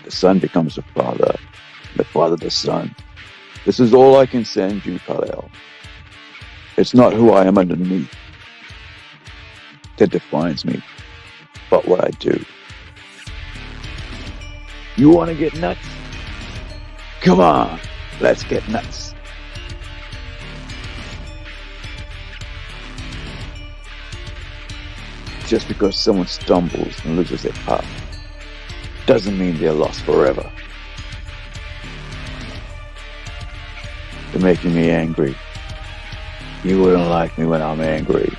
The son becomes the father the son. This is all I can send you, Kal-El. It's not who I am underneath that defines me, but what I do. You want to get nuts? Come on, let's get nuts. Just because someone stumbles and loses their path doesn't mean they're lost forever. You're making me angry. You wouldn't like me when I'm angry.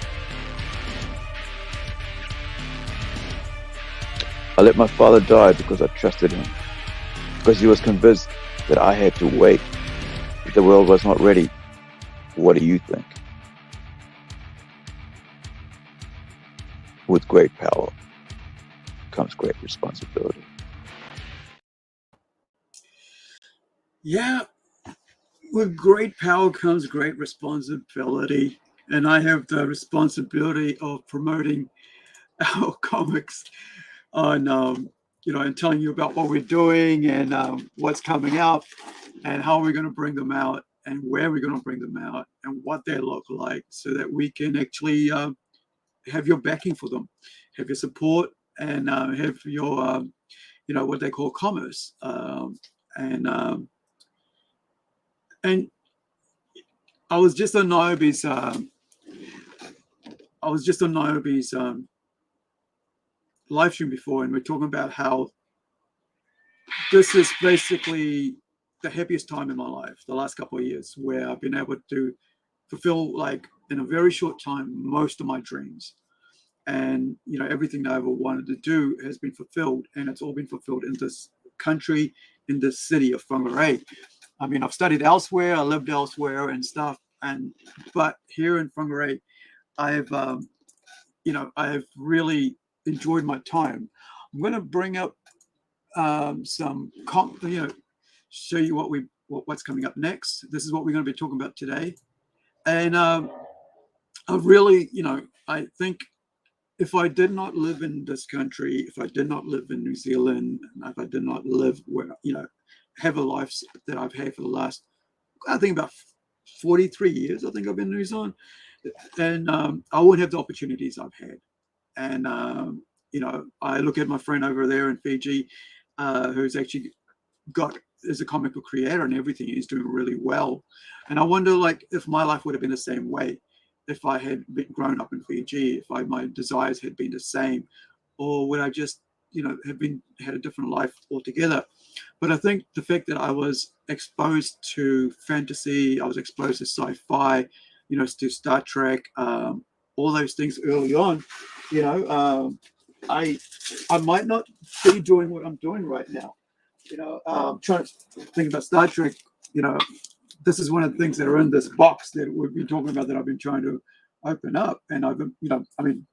I let my father die because I trusted him, because he was convinced that I had to wait, that the world was not ready. What do you think? With great power comes great responsibility. Yeah, with great power comes great responsibility. And I have the responsibility of promoting our comics on, and telling you about what we're doing and what's coming out and how we're going to bring them out and where we're going to bring them out and what they look like, so that we can actually have your backing for them, have your support, and have your, what they call commerce. And I was just on Niobe's live stream before, and we're talking about how this is basically the happiest time in my life, the last couple of years, where I've been able to fulfill, like, in a very short time, most of my dreams. And, everything I ever wanted to do has been fulfilled, and it's all been fulfilled in this country, in this city of Whangarei. I mean, I've studied elsewhere, I lived elsewhere and stuff, but here in Whangarei, I've really enjoyed my time. I'm going to bring up show you what's coming up next. This is what we're going to be talking about today. And I really, I think if I did not live in this country, if I did not live in New Zealand, and if I did not live where, have a life that I've had for the last, I think about 43 years, I think I've been in New Zealand, and I wouldn't have the opportunities I've had. And, I look at my friend over there in Fiji, who's actually is a comic book creator and everything. He's doing really well. And I wonder, like, if my life would have been the same way, if I had been grown up in Fiji, if my desires had been the same, or would I just, had a different life altogether. But I think the fact that I was exposed to fantasy, I was exposed to sci-fi, to Star Trek, all those things early on, I might not be doing what I'm doing right now. I'm trying to think about Star Trek. This is one of the things that are in this box that we've been talking about, that I've been trying to open up, and I've been,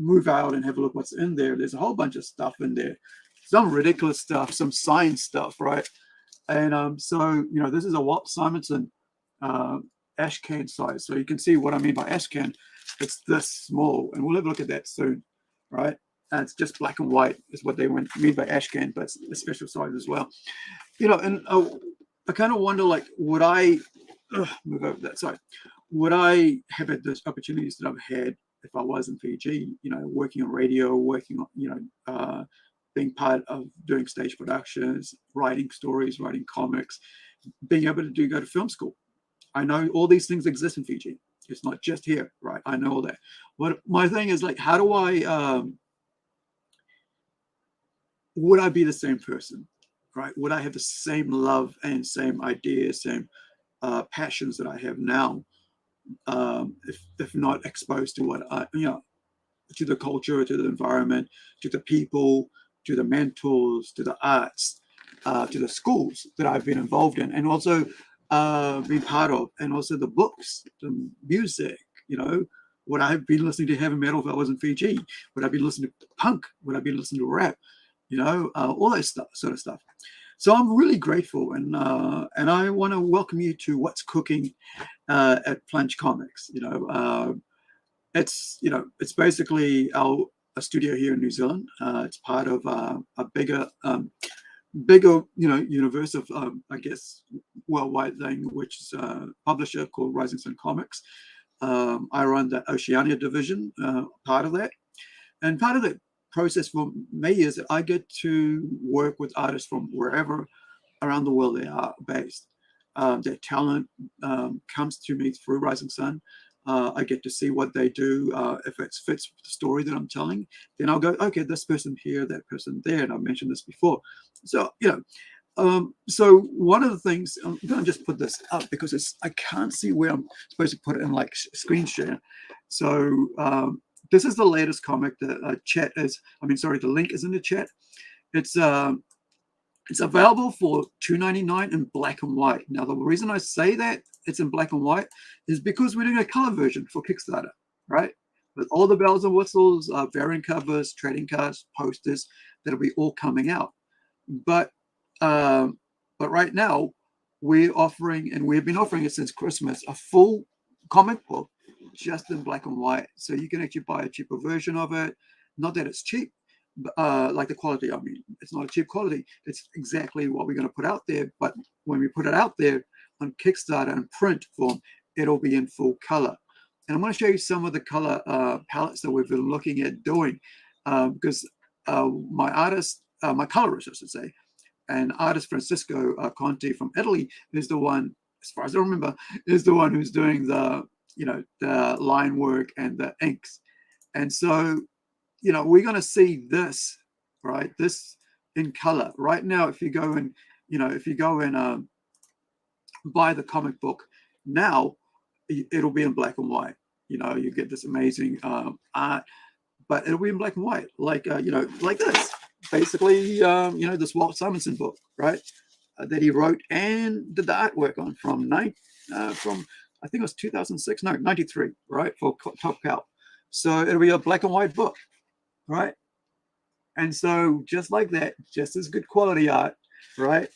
move out and have a look what's in there. There's a whole bunch of stuff in there, some ridiculous stuff, some science stuff, right? And so this is a Walt Simonson ash can size, so you can see what I mean by ash can. It's this small, and we'll have a look at that soon, right? And it's just black and white is what they mean by ash can, but it's a special size as well. And I kind of wonder, like, would I move over that? Sorry, would I have had those opportunities that I've had if I was in Fiji? Working on radio, working on being part of doing stage productions, writing stories, writing comics, being able to go to film school. I know all these things exist in Fiji. It's not just here, right? I know all that. But my thing is, like, how do I? Would I be the same person, right? Would I have the same love and same ideas, same passions that I have now, if not exposed to what to the culture, to the environment, to the people, to the mentors, to the arts, to the schools that I've been involved in, and also been part of, and also the books, the music, would I have been listening to heavy metal if I was in Fiji? Would I be listening to punk? Would I be listening to rap? All that sort of stuff. So I'm really grateful, and I want to welcome you to What's Cooking at Plunge Comics. It's basically a studio here in New Zealand. It's part of a bigger bigger, universe of, I guess, worldwide thing, which is a publisher called Rising Sun Comics. I run the Oceania division, part of that. And part of the process for me is that I get to work with artists from wherever around the world they are based. Their talent comes to me through Rising Sun. I get to see what they do. If it fits with the story that I'm telling, then I'll go, okay, this person here, that person there. And I've mentioned this before. So, so one of the things, I'm going to just put this up because I can't see where I'm supposed to put it in like screen share. So this is the latest comic. The the link is in the chat. It's available for $2.99 in black and white. Now, the reason I say that it's in black and white is because we're doing a color version for Kickstarter, right? With all the bells and whistles, variant covers, trading cards, posters, that'll be all coming out. But right now, we're offering, and we've been offering it since Christmas, a full comic book just in black and white. So you can actually buy a cheaper version of it. Not that it's cheap, like the quality. I mean, it's not a cheap quality. It's exactly what we're going to put out there. But when we put it out there on Kickstarter in print form, it'll be in full color. And I'm going to show you some of the color palettes that we've been looking at doing, because my artist, my colorist, I should say, and artist Francisco Conti from Italy is the one, as far as I remember, is the one who's doing the line work and the inks. And so, we're going to see this, right? This in color. Right now, if you go and, buy the comic book now, it'll be in black and white. You get this amazing art, but it'll be in black and white, like, like this. Basically, this Walt Simonson book, right? That he wrote and did the artwork on from I think it was 2006, no, 93, right? For Top Cow. So it'll be a black and white book, right? And so just like that, just as good quality art, right?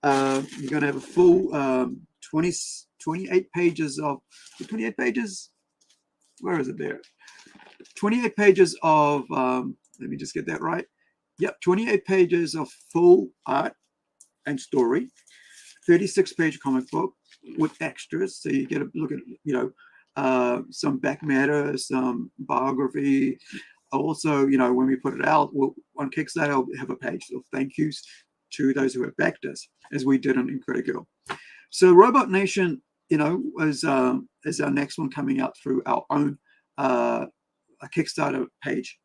You're going to have a full 28 pages of, 28 pages? Where is it there? 28 pages of, let me just get that right. Yep, 28 pages of full art and story, 36-page comic book with extras. So you get a look at, some back matter, some biography. Also, when we put it out, on Kickstarter, I'll have a page of thank yous to those who have backed us, as we did on Incredigo. So Robot Nation, is our next one coming out through our own a Kickstarter page,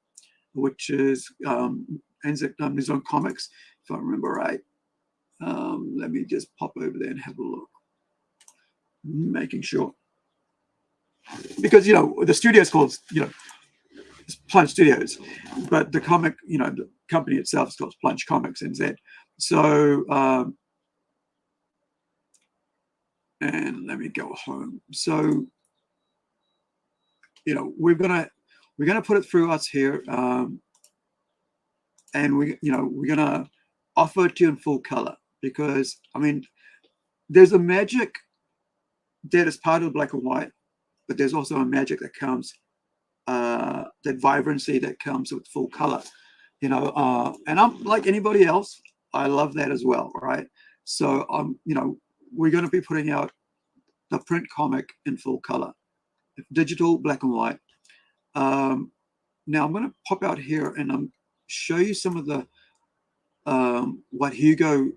which is NATION Comics, if I remember right. Let me just pop over there and have a look, making sure. Because, the studio is called, Plunge Studios, but the comic, the company itself is called Plunge Comics NZ. So, and let me go home. So, we're gonna put it through us here, and we're gonna offer it to you in full color, because I mean, there's a magic that is part of black and white, but there's also a magic that comes, that vibrancy that comes with full color, and I'm like anybody else, I love that as well, right? So we're going to be putting out the print comic in full color, digital, black and white. Now I'm going to pop out here and show you some of the what Hugo,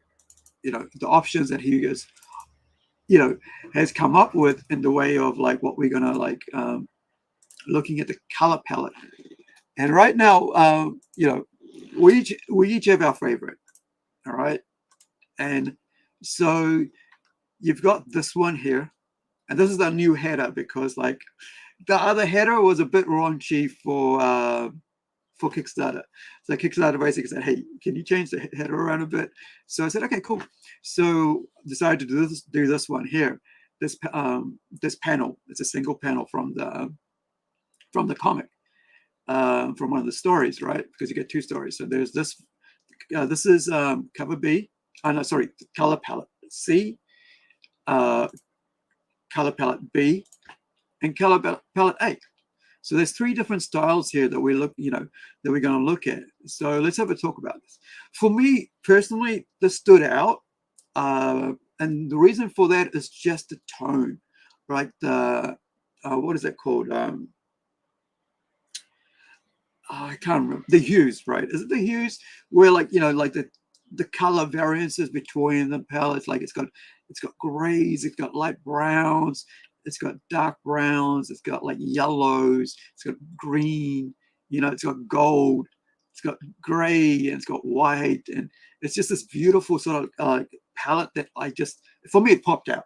the options that Hugo's has come up with in the way of like what we're gonna like looking at the color palette. And right now, we each have our favorite. All right. And so you've got this one here, and this is the new header, because like the other header was a bit raunchy for Kickstarter. So Kickstarter basically said, hey, can you change the header around a bit? So I said, okay, cool. So decided to do this one here. This panel, it's a single panel from the comic, from one of the stories, right? Because you get two stories. So there's this. This is cover B. No, sorry, color palette C, color palette B, and color palette A. So there's 3 different styles here that that we're going to look at. So let's have a talk about this. For me personally, this stood out, and the reason for that is just the tone, right? What is that called? I can't remember, the hues, right? Is it the hues where, like, like the color variances between the palettes? Like it's got grays, it's got light browns, it's got dark browns, it's got like yellows, it's got green, it's got gold, it's got gray, and it's got white, and it's just this beautiful sort of palette that for me, it popped out.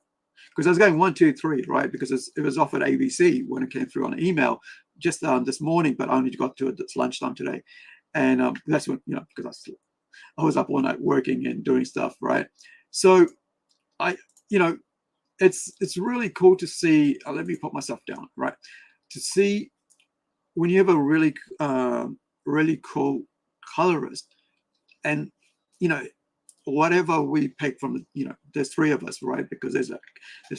Because I was going 1, 2, 3, right? Because it was offered ABC when it came through on an email just this morning, but I only got to it at lunchtime today, and that's when because I was up all night working and doing stuff, right? So it's really cool to see. Let me put myself down, right? To see when you have a really really cool colorist, and whatever we pick from, there's 3 of us, right? Because there's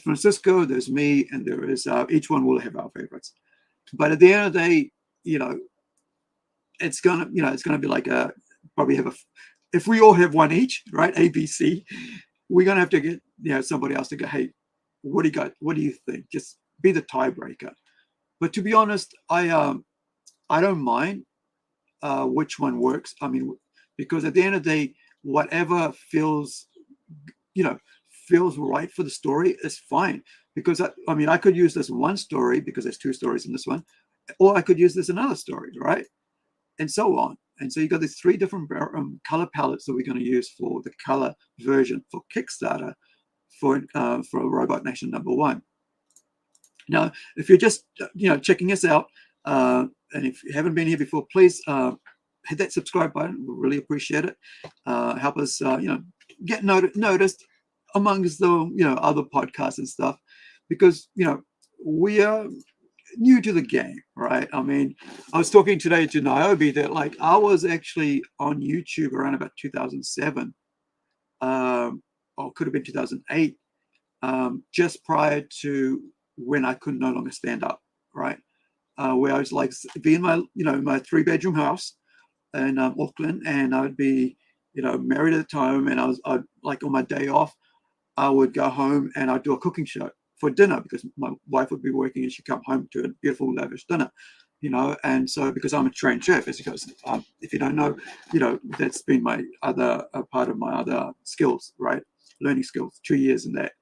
Francisco, there's me, and there is each one will have our favorites. But at the end of the day, it's gonna be like probably if we all have one each, right? A, B, C, we're gonna have to get somebody else to go, hey, what do you got? What do you think? Just be the tiebreaker. But to be honest, I don't mind which one works. I mean, because at the end of the day, whatever feels right for the story is fine. Because I could use this one story because there's 2 stories in this one, or I could use this another story, right? And so on. And so you got these 3 different color palettes that we're going to use for the color version for Kickstarter for Robot Nation #1. Now, if you're just checking us out, and if you haven't been here before, please hit that subscribe button. We'll really appreciate it. Help us, get noticed amongst the other podcasts and stuff, because we are new to the game, right? I mean, I was talking today to Niobe that like I was actually on YouTube around about 2007, or could have been 2008, just prior to when I could no longer stand up, right? Where I was like be in my my 3-bedroom house in Auckland, and I'd be married at the time, and I'd like on my day off, I would go home and I'd do a cooking show for dinner because my wife would be working and she'd come home to a beautiful lavish dinner, and so because I'm a trained chef, as you guys, if you don't know, that's been my other part of my other skills, right? Learning skills, 2 years in that.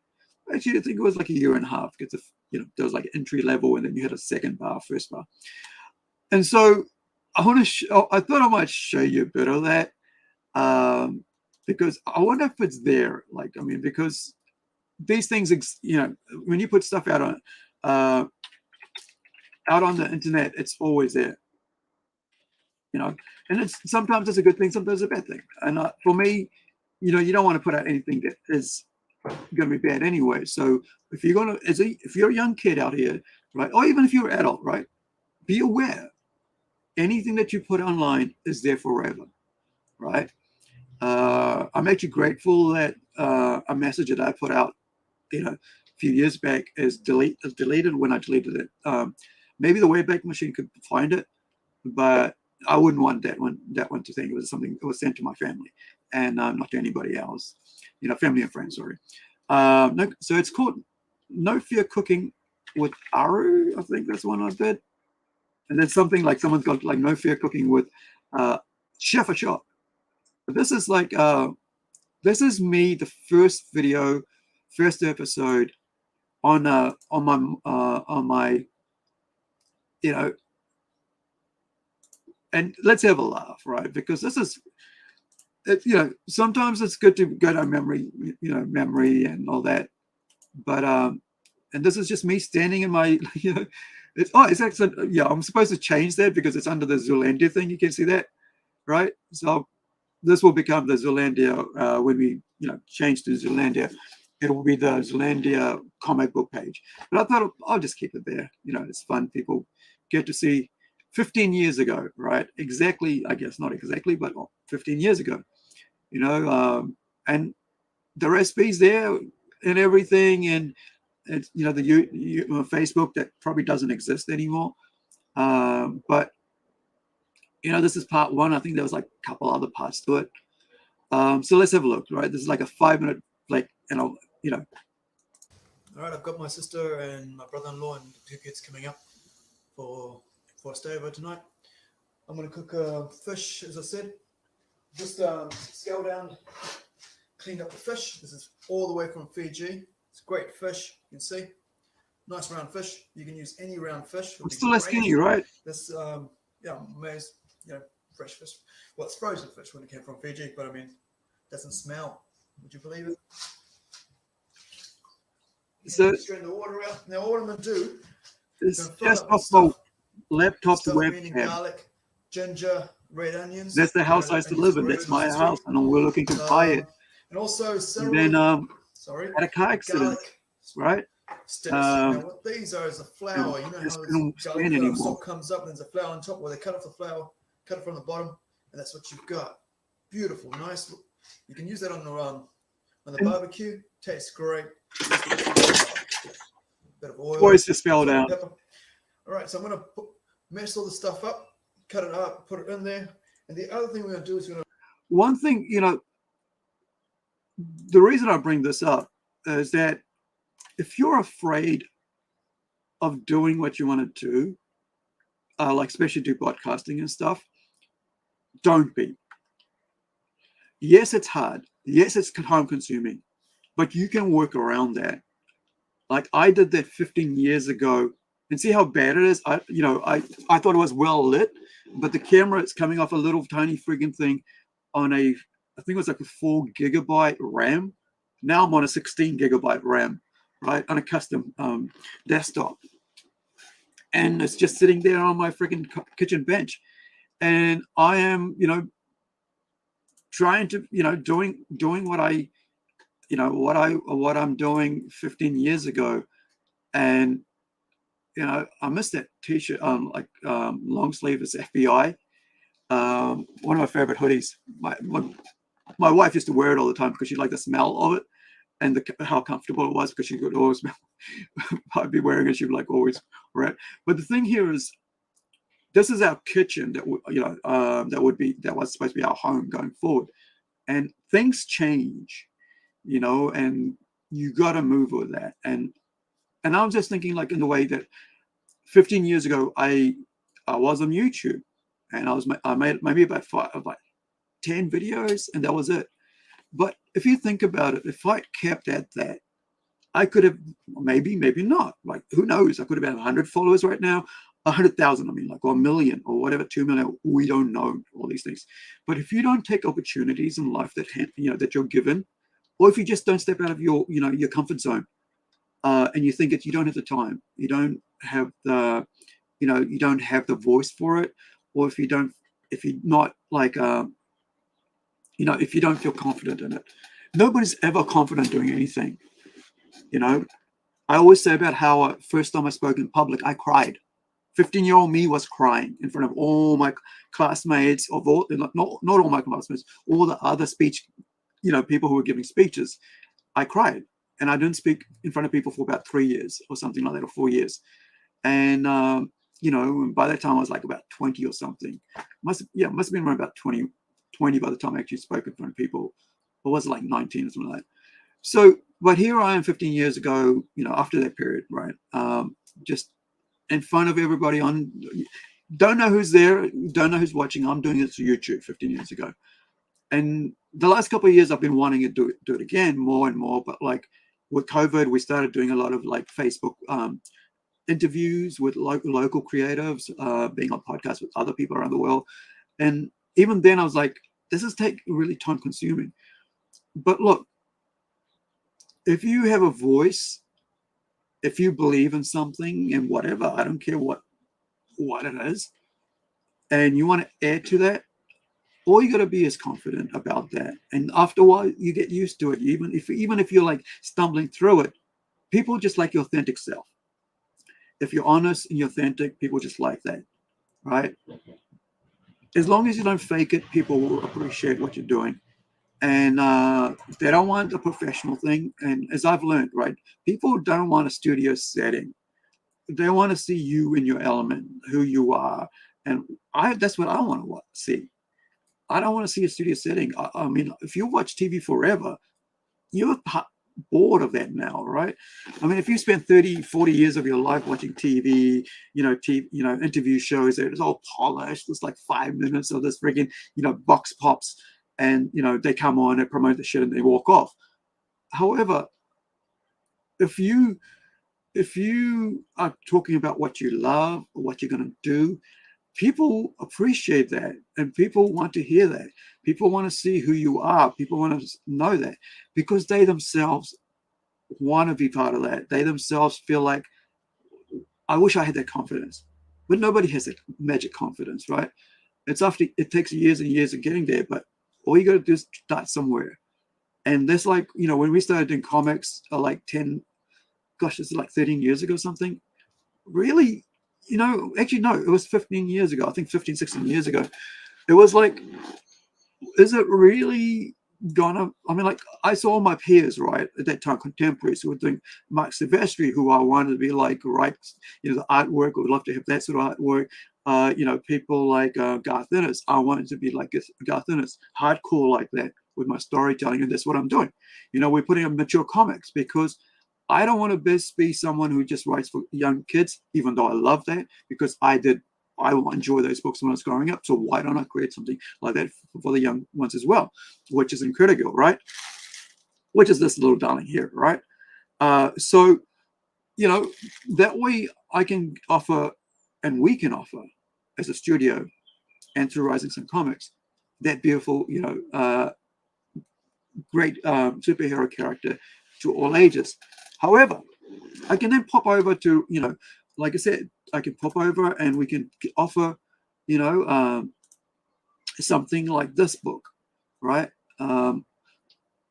Actually, I think it was like 1.5 years because there was like entry level, and then you had a second bar, first bar. And so I thought I might show you a bit of that, because I wonder if it's there. Like, I mean, because these things, when you put stuff out on the internet, it's always there, and sometimes it's a good thing, sometimes it's a bad thing. And for me, you don't want to put out anything that is going to be bad anyway. So if you're a young kid out here, right, or even if you're an adult, right, be aware anything that you put online is there forever, right? I'm actually grateful that a message that I put out a few years back is deleted when I deleted it. Maybe the Wayback Machine could find it, but I wouldn't want that one to think it was something that was sent to my family and not to anybody else, family and friends, sorry. So it's called No Fear Cooking with Aru. I think that's one I did. And then something like someone's got like No Fear Cooking with Chef a Shop. This is like this is me, the first episode on my and let's have a laugh, right? Because this is sometimes it's good to go down memory and all that, but and this is just me standing in my it's actually, yeah, I'm supposed to change that because it's under the Zealandia thing. You can see that, right? So this will become the Zealandia when we change to Zealandia. It will be the Zealandia comic book page. But I thought I'll just keep it there. It's fun. People get to see 15 years ago, right? Exactly, I guess not exactly, but 15 years ago. And the recipes there and everything, and it's the Facebook that probably doesn't exist anymore. But this is part one. I think there was like a couple other parts to it. So let's have a look. Right, this is like a 5-minute, like, All right, I've got my sister and my brother-in-law and 2 kids coming up for a stay over tonight. I'm going to cook fish, as I said. Just scale down, cleaned up the fish. This is all the way from Fiji. It's great fish, you can see. Nice round fish. You can use any round fish. I'm still asking you, right? This, maize, fresh fish. Well, it's frozen fish when it came from Fiji, but I mean, it doesn't smell. Would you believe it? So strain the water out. Now, what I'm going to do is just off my laptop's webcam. webcam. Garlic, ginger, red onions. That's the house I used to live in. That's my house, and we're looking to buy it. And also celery. And then had a car accident, right? Now what these are is a flour. You know how the stalk comes up and there's a flour on top. Well, they cut off the flour, cut it from the bottom, and that's what you've got. Beautiful, nice. You can use that on the barbecue. Tastes great. Bit of oil. Voice just fell down. Pepper. All right, so I'm going to mess all the stuff up, cut it up, put it in there. And the other thing we're going to do is one thing, the reason I bring this up is that if you're afraid of doing what you want to do, like especially do podcasting and stuff, don't be. Yes, it's hard. Yes, it's time consuming, but you can work around that. Like I did that 15 years ago, and see how bad it is. I thought it was well lit, but the camera is coming off a little tiny friggin' thing on I think it was like a 4 gigabyte RAM. Now I'm on a 16 gigabyte RAM, right, on a custom desktop, and it's just sitting there on my freaking kitchen bench, and I am, trying to, doing what I, what I'm doing 15 years ago, and I missed that t-shirt, long sleeve is FBI, one of my favorite hoodies. My wife used to wear it all the time because she liked the smell of it and how comfortable it was, because she could always smell. I'd be wearing it, she would like always wear it. But the thing here is, this is our kitchen that that was supposed to be our home going forward, and things change, and you got to move with that. And I was just thinking, like, in the way that 15 years ago I was on YouTube, and I made maybe about 10 videos, and that was it. But if you think about it, if I kept at that, I could have maybe not, like, who knows? I could have had 100 followers right now. 100,000, I mean, like, or 1 million or whatever, 2 million. We don't know all these things. But if you don't take opportunities in life that that you're given, or if you just don't step out of your your comfort zone, and you think that you don't have the time, you don't have the you don't have the voice for it, or if you're not like if you don't feel confident in it, nobody's ever confident doing anything. I always say about how first time I spoke in public, I cried. 15-year-old me was crying in front of all my classmates, not all my classmates, all the other speech, people who were giving speeches. I cried, and I didn't speak in front of people for about 3 years or something like that, or 4 years. And by that time I was like about 20 or something. Must have been around about 20 by the time I actually spoke in front of people. Or was it like 19 or something like that? So, but here I am 15 years ago, after that period, right? Just in front of everybody don't know who's there, don't know who's watching. I'm doing it to YouTube 15 years ago. And the last couple of years I've been wanting to do it again more and more. But like with COVID, we started doing a lot of like Facebook interviews with local creatives, being on podcasts with other people around the world. And even then I was like, this is really time consuming. But look, if you have a voice, if you believe in something and whatever, I don't care what it is, and you want to add to that, all you got to be is confident about that. And after a while, you get used to it. Even if you're like stumbling through it, people just like your authentic self. If you're honest and you're authentic, people just like that, right? As long as you don't fake it, people will appreciate what you're doing. And they don't want a professional thing. And as I've learned, right, people don't want a studio setting. they want to see you in your element, who you are. And that's what I want to see. I don't want to see a studio setting. I mean, if you watch TV forever, you're bored of that now, right? I mean, if you spend 30, 40 years of your life watching TV, interview shows, it's all polished. It's like 5 minutes of this friggin', box pops, and, they come on and promote the shit and they walk off. However, if you are talking about what you love or what you're going to do, people appreciate that, and people want to hear that. People want to see who you are. People want to know that, because they themselves want to be part of that. They themselves feel like, I wish I had that confidence. But nobody has that magic confidence, right? It takes years and years of getting there, but all you got to do is start somewhere. And that's like, when we started doing comics, like 13 years ago, something. Really, actually, no, it was 15 years ago. I think 15, 16 years ago. It was like, is it really gonna, I mean, like, I saw my peers, right, at that time, contemporaries who were doing Mark Silvestri, who I wanted to be like, right, the artwork, I would love to have that sort of artwork. People like Garth Ennis. I wanted to be like Garth Ennis, hardcore like that with my storytelling, and that's what I'm doing. We're putting up mature comics because I don't want to best be someone who just writes for young kids, even though I love that, because I enjoy those books when I was growing up. So why don't I create something like that for the young ones as well, which is incredible, right? Which is this little darling here, right? So that way I can offer, and we can offer as a studio and through Rising Sun Comics, that beautiful, great superhero character to all ages. However, I can then pop over to, like I said, I can pop over and we can offer, something like this book, right?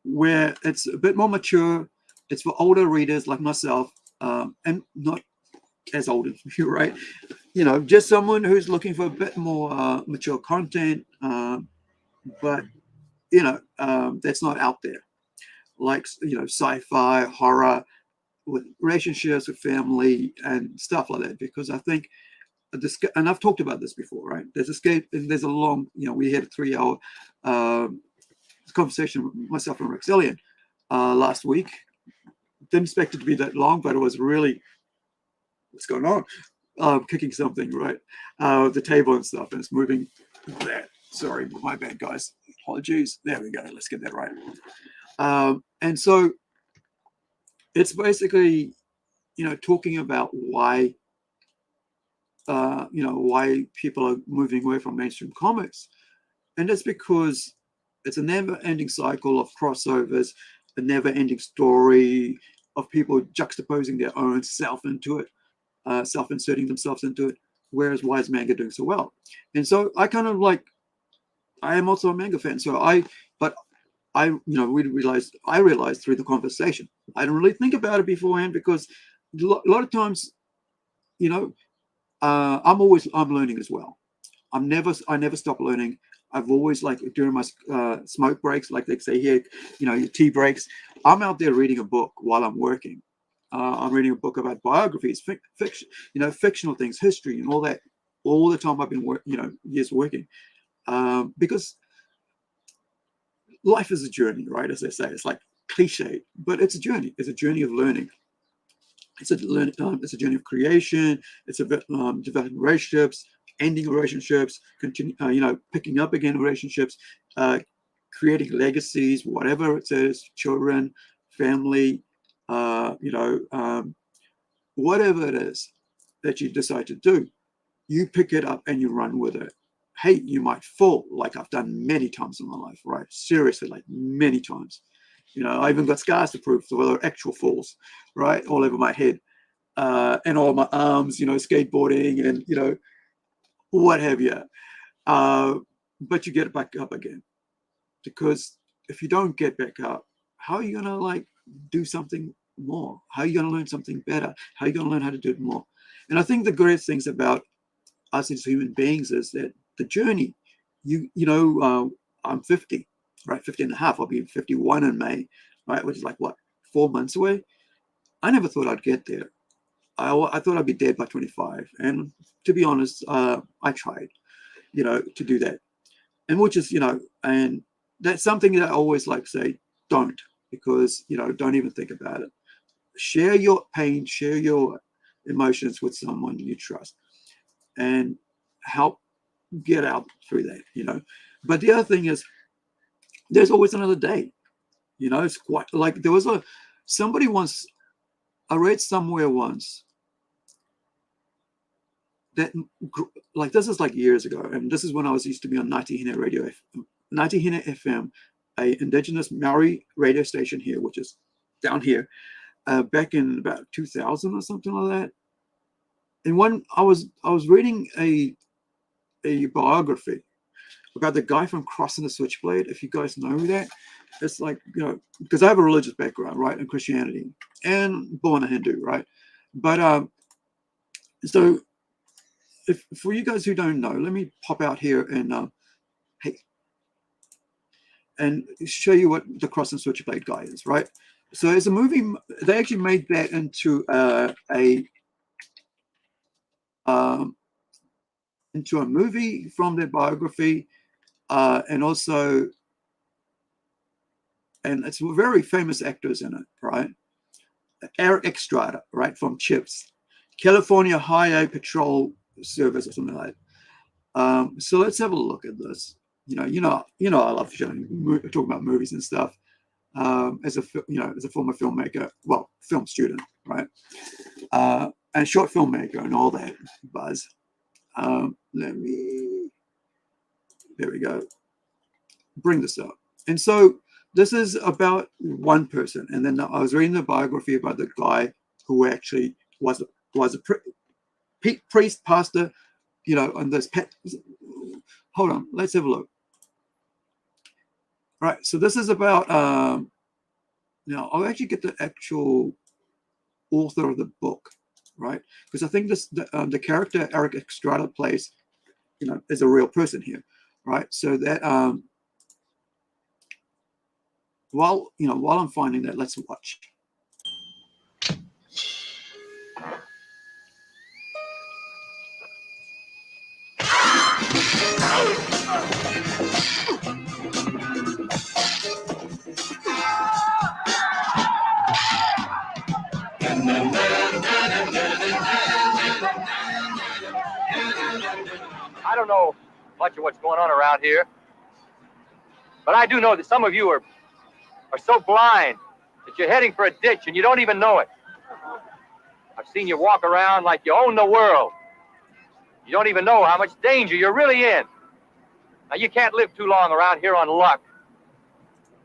Where it's a bit more mature. It's for older readers like myself, and not as old as you, right? Just someone who's looking for a bit more mature content, but that's not out there, like sci-fi, horror, with relationships with family and stuff like that. Because I think and I've talked about this before, right? There's escape, and there's a long, we had a 3-hour conversation with myself and Rexelian last week. Didn't expect it to be that long, but it was really, what's going on? Kicking something, right? The table and stuff, and it's moving there. Sorry, my bad, guys. Apologies. There we go. Let's get that right. And so it's basically, talking about why, why people are moving away from mainstream comics. And that's because it's a never-ending cycle of crossovers, a never-ending story of people juxtaposing their own self into it, self-inserting themselves into it, whereas why is manga doing so well? And so I kind of like, I am also a manga fan. So I realized through the conversation, I don't really think about it beforehand, because a lot of times, I'm learning as well. I never stop learning. I've always, like, during my smoke breaks, like they say here, your tea breaks, I'm out there reading a book while I'm working. I'm reading a book about biographies, fiction, fictional things, history, and all that. All the time I've been years working, because life is a journey, right? As they say, it's like cliche, but it's a journey. It's a journey of learning. It's a journey of creation. It's about developing relationships, ending relationships, picking up again relationships, creating legacies, whatever it is, children, family, whatever it is that you decide to do, you pick it up and you run with it. Hey, you might fall, like I've done many times in my life, right? Seriously, like many times. I even got scars to prove, so whether actual falls, right, all over my head, and all my arms, skateboarding and what have you. But you get back up again, because if you don't get back up, how are you gonna like do something more? How are you gonna learn something better? How are you gonna learn how to do it more? And I think the greatest things about us as human beings is that the journey. I'm 50, right? 50 and a half. I'll be 51 in May, right? Which is like what, 4 months away. I never thought I'd get there. I thought I'd be dead by 25. And to be honest, I tried, to do that. And which is, and that's something that I always like to say, don't, because, don't even think about it. Share your pain, share your emotions with someone you trust and help get out through that, But the other thing is, there's always another day. It's quite like there was somebody once, I read somewhere once that, like, this is like years ago, and this is when I used to be on Ngāti Hine Radio, Ngāti Hine FM, a indigenous Maori radio station here, which is down here, back in about 2000 or something like that. And when I was reading a biography about the guy from Crossing the Switchblade. If you guys know that, it's like, because I have a religious background, right, in Christianity, and born a Hindu, right? But so if for you guys who don't know, let me pop out here and show you what the Crossing the Switchblade guy is, right? So it's a movie. They actually made that into a movie from their biography, and it's very famous actors in it, right? Eric Estrada, right, from CHIPS, California Highway Patrol Service or something like that. So let's have a look at this. I love talking about movies and stuff. As a former filmmaker, film student, right, and short filmmaker and all that buzz. There we go. Bring this up. And so this is about one person. And then I was reading the biography about the guy who actually was a priest, pastor, and this pet. Hold on, let's have a look. Right, so this is about, now I'll actually get the actual author of the book, right? Because I think the character Eric Estrada plays, is a real person here, right? So that, while I'm finding that, let's watch. I don't know much of what's going on around here, but I do know that some of you are so blind that you're heading for a ditch and you don't even know it. I've seen you walk around like you own the world. You don't even know how much danger you're really in. Now, you can't live too long around here on luck,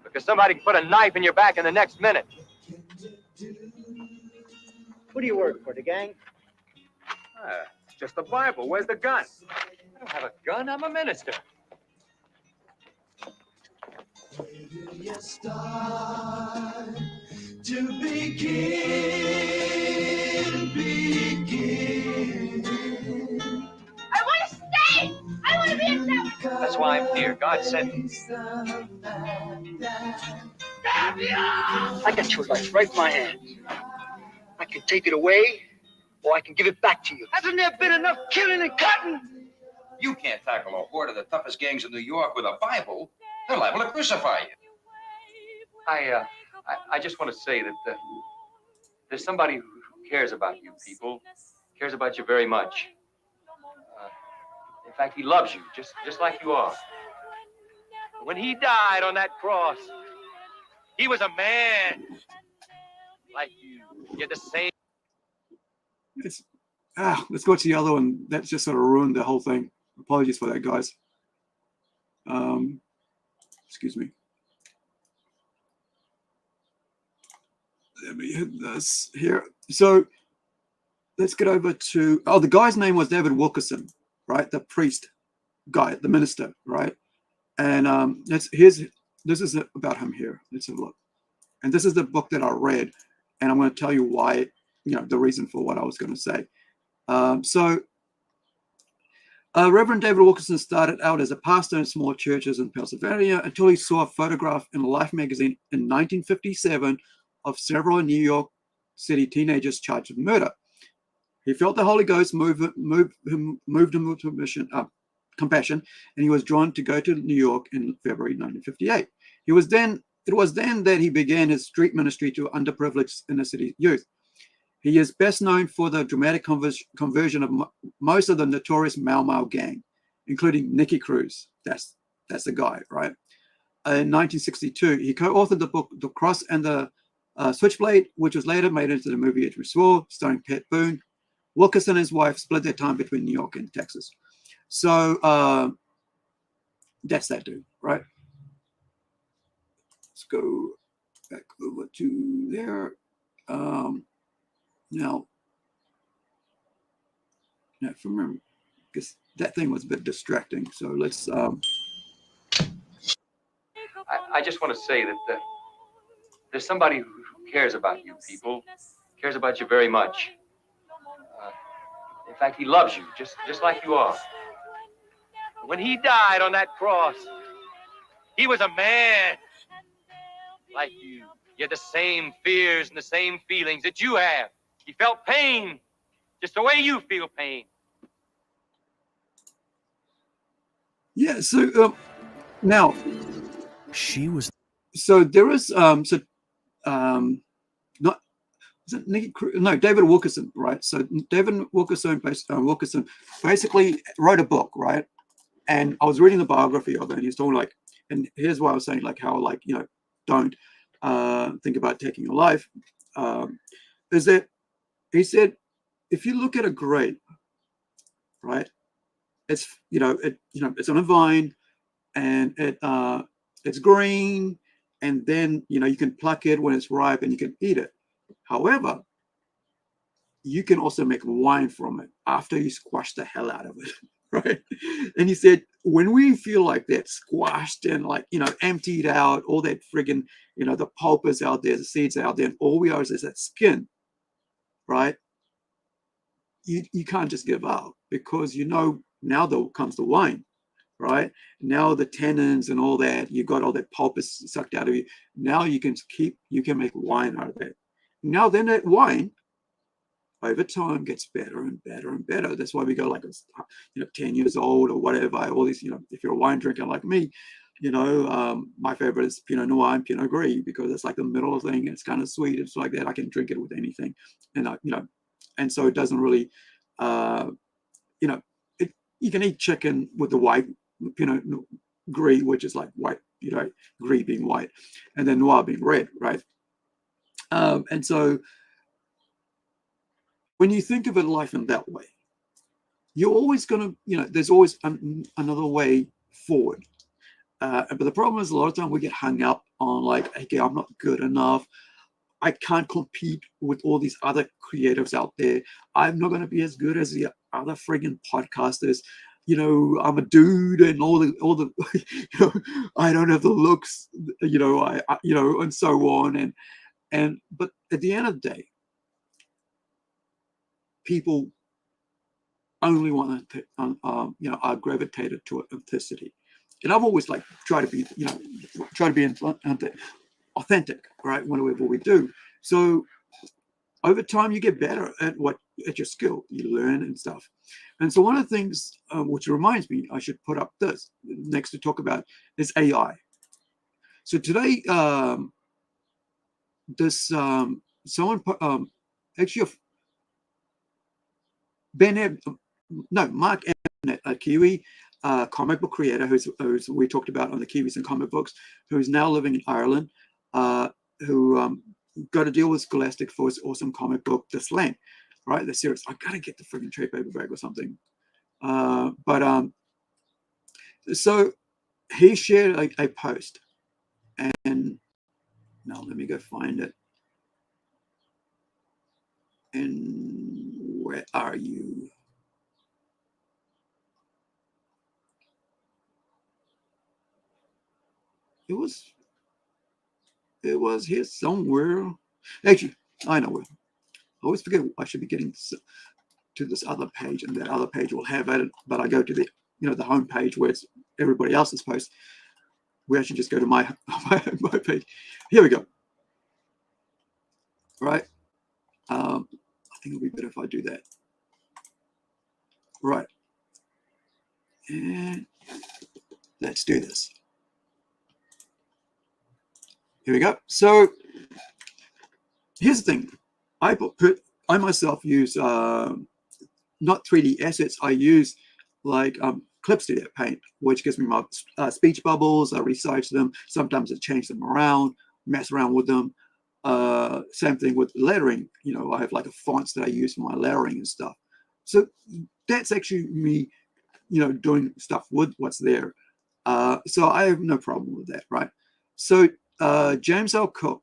because somebody can put a knife in your back in the next minute. Who do you work for, the gang? It's just the Bible. Where's the gun? I don't have a gun. I'm a minister. Where do you start to begin? I want to stay! I want to be a devil! That's why I'm here. God sent me. I got your life right in my hands. I can take it away, or I can give it back to you. Hasn't there been enough killing and cutting? You can't tackle a horde of the toughest gangs in New York with a Bible. They're liable to crucify you. I just want to say that there's somebody who cares about you people, cares about you very much. In fact, he loves you just like you are. When he died on that cross, he was a man like you. You're the same. Let's go to the other one. That just sort of ruined the whole thing. Apologies for that, guys. Excuse me. Let me hit this here. So let's get over to, the guy's name was David Wilkerson, right? The priest guy, the minister, right? And this is about him here. Let's have a look. And this is the book that I read, and I'm going to tell you why, the reason for what I was going to say. Reverend David Wilkerson started out as a pastor in small churches in Pennsylvania until he saw a photograph in Life magazine in 1957 of several New York City teenagers charged with murder. He felt the Holy Ghost moved him to mission, compassion, and he was drawn to go to New York in February 1958. It was then that he began his street ministry to underprivileged inner city youth. He is best known for the dramatic conversion of most of the notorious Mau Mau gang, including Nicky Cruz. That's the guy, right? In 1962, he co-authored the book The Cross and the Switchblade, which was later made into the movie *E03 Swore, starring Pat Boone. Wilkerson and his wife split their time between New York and Texas. So that's that dude, right? Let's go back over to there. Now, if I remember, because that thing was a bit distracting. So let's. I just want to say that there's somebody who cares about you people, cares about you very much. In fact, he loves you just like you are. When he died on that cross, he was a man like you. He had the same fears and the same feelings that you have. He felt pain just the way you feel pain. Yeah. So now She was. So there is not is it Nicky Cruz? No, David Wilkerson, right? So David Wilkerson basically wrote a book, right? And I was reading the biography of it, and he's talking like, and here's why I was saying like how like don't think about taking your life. Is that he said if you look at a grape, right? It's it's on a vine, and it's green, and then you can pluck it when it's ripe and you can eat it. However, you can also make wine from it after you squash the hell out of it, right? And he said when we feel like that, squashed and like emptied out, all that friggin' the pulp is out there, the seeds out there, and all we are is that skin, right? You can't just give up, because now comes the wine. Right now, the tannins and all that, you got all that pulp is sucked out of you. Now you can make wine out of it. Now then, that wine over time gets better and better and better. That's why we go like 10 years old or whatever. All these, if you're a wine drinker like me, my favorite is Pinot Noir and Pinot Gris, because it's like the middle thing. It's kind of sweet. It's like that. I can drink it with anything, and and so it doesn't really, you can eat chicken with the white Pinot Gris, which is like white, Gris being white, and then Noir being red, right? And so when you think of it life in that way, you're always going to, there's always another way forward. But the problem is a lot of time we get hung up on like, okay, I'm not good enough. I can't compete with all these other creatives out there. I'm not going to be as good as the other friggin' podcasters. I'm a dude, and all the I don't have the looks, and so on. But at the end of the day, people only want to, are gravitated to authenticity. And I've always like try to be authentic, right? Whatever we do. So over time, you get better at your skill. You learn and stuff. And so one of the things, which reminds me, I should put up this next to talk about, is AI. So today, Mark Emmett, a Kiwi comic book creator who's we talked about on the Kiwis and comic books, who's now living in Ireland, who got a deal with Scholastic for his awesome comic book, This Land, right? The series. I gotta get the freaking trade paperback or something. So he shared a post, and now let me go find it. And where are you? It was here somewhere. Actually, I know where. I always forget I should be getting to this other page, and that other page will have it. But I go to the the home page where it's everybody else's post. We actually just go to my page. Here we go. Right. I think it'll be better if I do that. Right. And let's do this. Here we go. So here's the thing. I myself use not 3D assets. I use like Clip Studio Paint, which gives me my speech bubbles. I resize them. Sometimes I change them around, mess around with them. Same thing with lettering. You know, I have like a fonts that I use for my lettering and stuff. So that's actually me, you know, doing stuff with what's there. So I have no problem with that, right? So James L. Cook.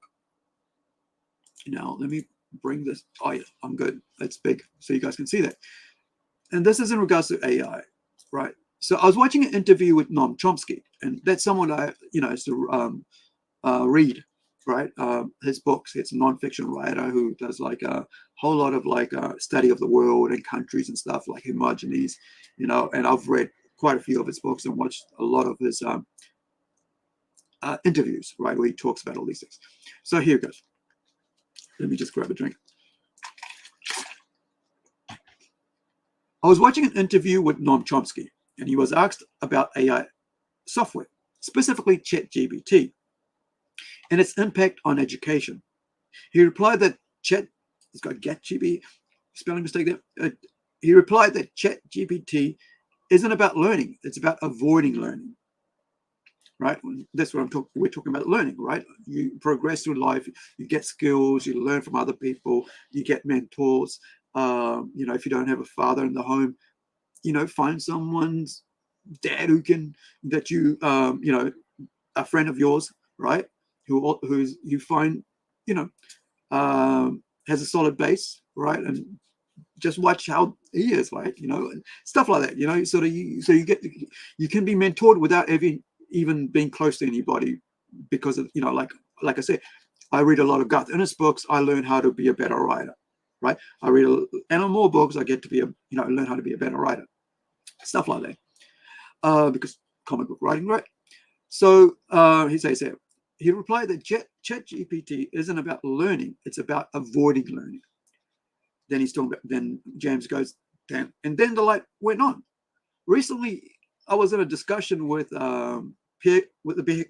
Now let me bring this. Oh yeah, I'm good. That's big, so you guys can see that. And this is in regards to AI, right? So I was watching an interview with Noam Chomsky, and that's someone I, you know, used to read, right? His books. It's a nonfiction writer who does like a whole lot of like study of the world and countries and stuff, like Hermogenes, you know. And I've read quite a few of his books and watched a lot of his interviews, right, where he talks about all these things. So here goes. Let me just grab a drink. I was watching an interview with Noam Chomsky, and he was asked about AI software, specifically ChatGPT, and its impact on education. He replied that it's got GetGPT, spelling mistake there. He replied that ChatGPT isn't about learning; it's about avoiding learning. Right? That's what we're talking about learning, right? You progress through life, you get skills, you learn from other people, you get mentors. You know, if you don't have a father in the home, you know, find someone's dad that you know, a friend of yours, right? Who's you find, you know, has a solid base, right? And just watch how he is, right? You know, and stuff like that. You know, sort of. You can be mentored without even being close to anybody, because of, you know, like I said, I read a lot of Garth Ennis books. I learn how to be a better writer, right? I read and more books. I get to be learn how to be a better writer, stuff like that. Because comic book writing, right? So he says here, he replied that ChatGPT isn't about learning; it's about avoiding learning. Then he's talking about. Then James goes, "Damn!" And then the light went on. Recently, I was in a discussion with the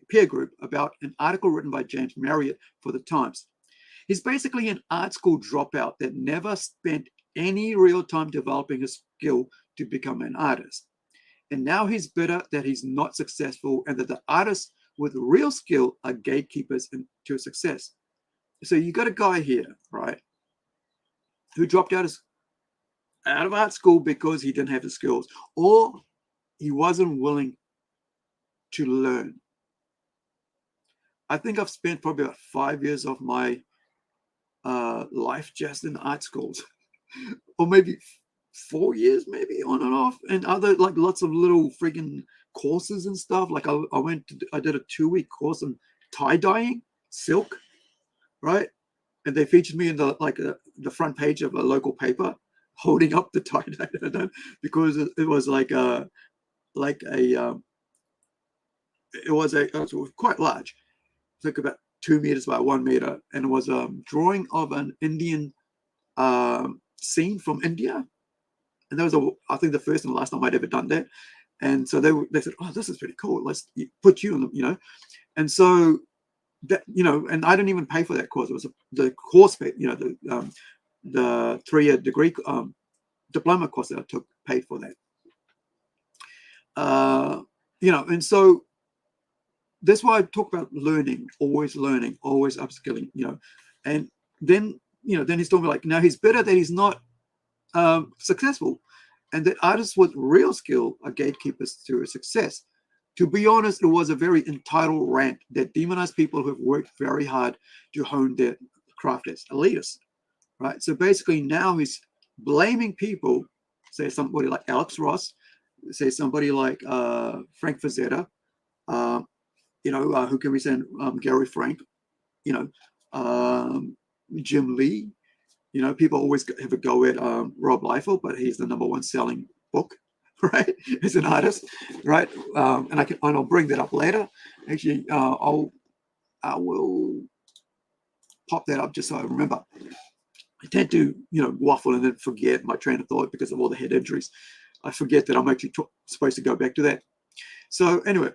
peer group about an article written by James Marriott for the Times. He's basically an art school dropout that never spent any real time developing a skill to become an artist. And now he's bitter that he's not successful and that the artists with real skill are gatekeepers to success. So you got a guy here, right, who dropped out of art school because he didn't have the skills, or he wasn't willing to learn. I think I've spent probably about 5 years of my life just in art schools, or maybe 4 years, maybe on and off, and other like lots of little friggin' courses and stuff. Like I did a 2-week course on tie dyeing silk, right? And they featured me in the front page of a local paper holding up the tie dye that I done, because it was it was quite large. It took about 2 meters by 1 meter, and it was a drawing of an Indian scene from India. And that was I think the first and last time I'd ever done that. And so they said, "Oh, this is pretty cool. Let's put you in the," you know. And so that, you know, and I didn't even pay for that course. It was the course, you know, the 3-year degree diploma course that I took paid for that. You know, and so that's why I talk about learning, always upskilling, you know. And then, you know, then he's talking like, now he's bitter that he's not successful, and that artists with real skill are gatekeepers to success. To be honest, it was a very entitled rant that demonized people who have worked very hard to hone their craft as elitists, right? So basically now he's blaming people, say somebody like Alex Ross, say somebody like Frank Frazetta, you know, who can we send? Gary Frank, you know, Jim Lee. You know, people always have a go at Rob Liefeld, but he's the #1 selling book, right? As an artist, right? And I'll bring that up later. Actually, I will pop that up just so I remember. I tend to, you know, waffle and then forget my train of thought because of all the head injuries. I forget that I'm actually supposed to go back to that. So anyway,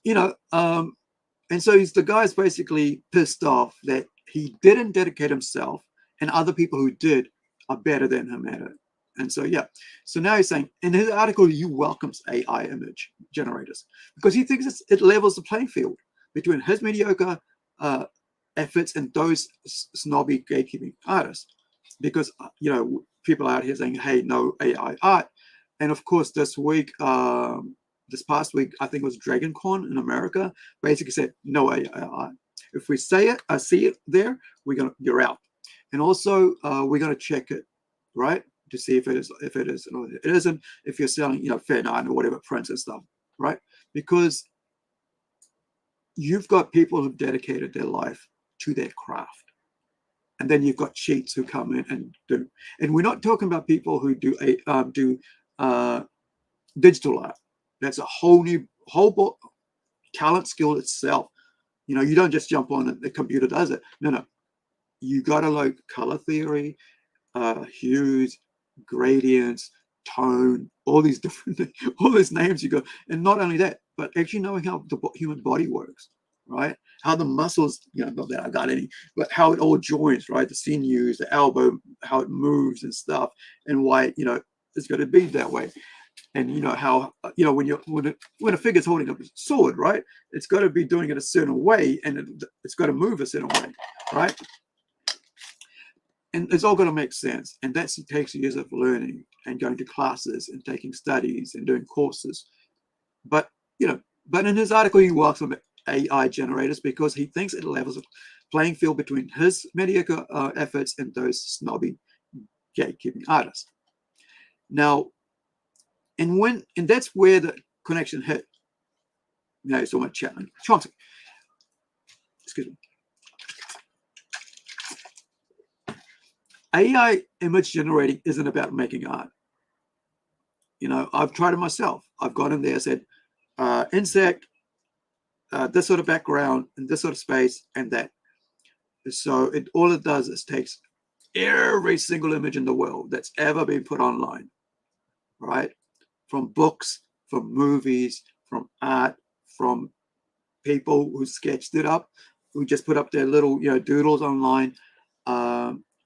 you know, and so the guy's basically pissed off that he didn't dedicate himself, and other people who did are better than him at it. And so, yeah. So now he's saying in his article, he welcomes AI image generators because he thinks it levels the playing field between his mediocre efforts and those snobby gatekeeping artists. Because, you know, people out here saying, hey, no AI art. And of course, this past week, I think it was DragonCon in America, basically said no AI art. If we say it, I see it there, you're out. And also, we're gonna check it, right, to see if it is or it isn't. If you're selling, you know, Fair Nine or whatever prints and stuff, right? Because you've got people who've dedicated their life to their craft, and then you've got cheats who come in and do. And we're not talking about people who do digital art. That's a whole talent skill itself. You know, you don't just jump on it, the computer does it. No. You got to like color theory, hues, gradients, tone, all these names you go. And not only that, but actually knowing how the human body works, right? How the muscles, you know, not that I got any, but how it all joins, right? The sinews, the elbow, how it moves and stuff, and why, you know, it's going to be that way. And you know how, you know, when a figure's holding up a sword, right? It's got to be doing it a certain way, and it's got to move a certain way, right? And it's all going to make sense. And that takes years of learning and going to classes and taking studies and doing courses. But, you know, but in his article, he welcomes AI generators because he thinks it levels the playing field between his mediocre efforts and those snobby gatekeeping artists. Now, and that's where the connection hit. You know, it's almost Chapman. Chauncey. Excuse me. AI image generating isn't about making art. You know, I've tried it myself. I've gone in there, said, insect, this sort of background, and this sort of space, and that. So all it does is takes every single image in the world that's ever been put online, right? From books, from movies, from art, from people who sketched it up, who just put up their little, you know, doodles online.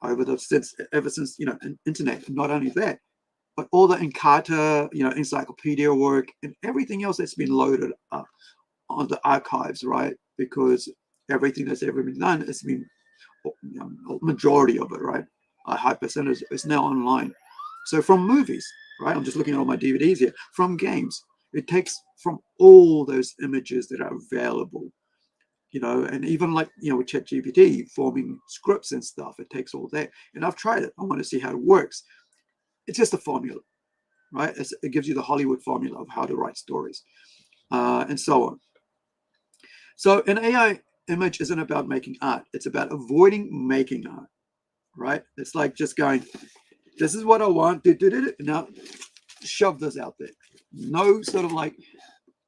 Ever since, you know, internet. Not only that, but all the Encarta, you know, encyclopedia work and everything else that's been loaded up on the archives, right? Because everything that's ever been done has been, you know, majority of it, right? A high percentage is now online. So from movies, right? I'm just looking at all my DVDs here. From games, it takes from all those images that are available. You know, and even like, you know, with ChatGPT forming scripts and stuff, it takes all that. And I've tried it. I want to see how it works. It's just a formula, right? It gives you the Hollywood formula of how to write stories and so on. So an AI image isn't about making art. It's about avoiding making art, right? It's like just going, this is what I want. Now shove this out there. No sort of like,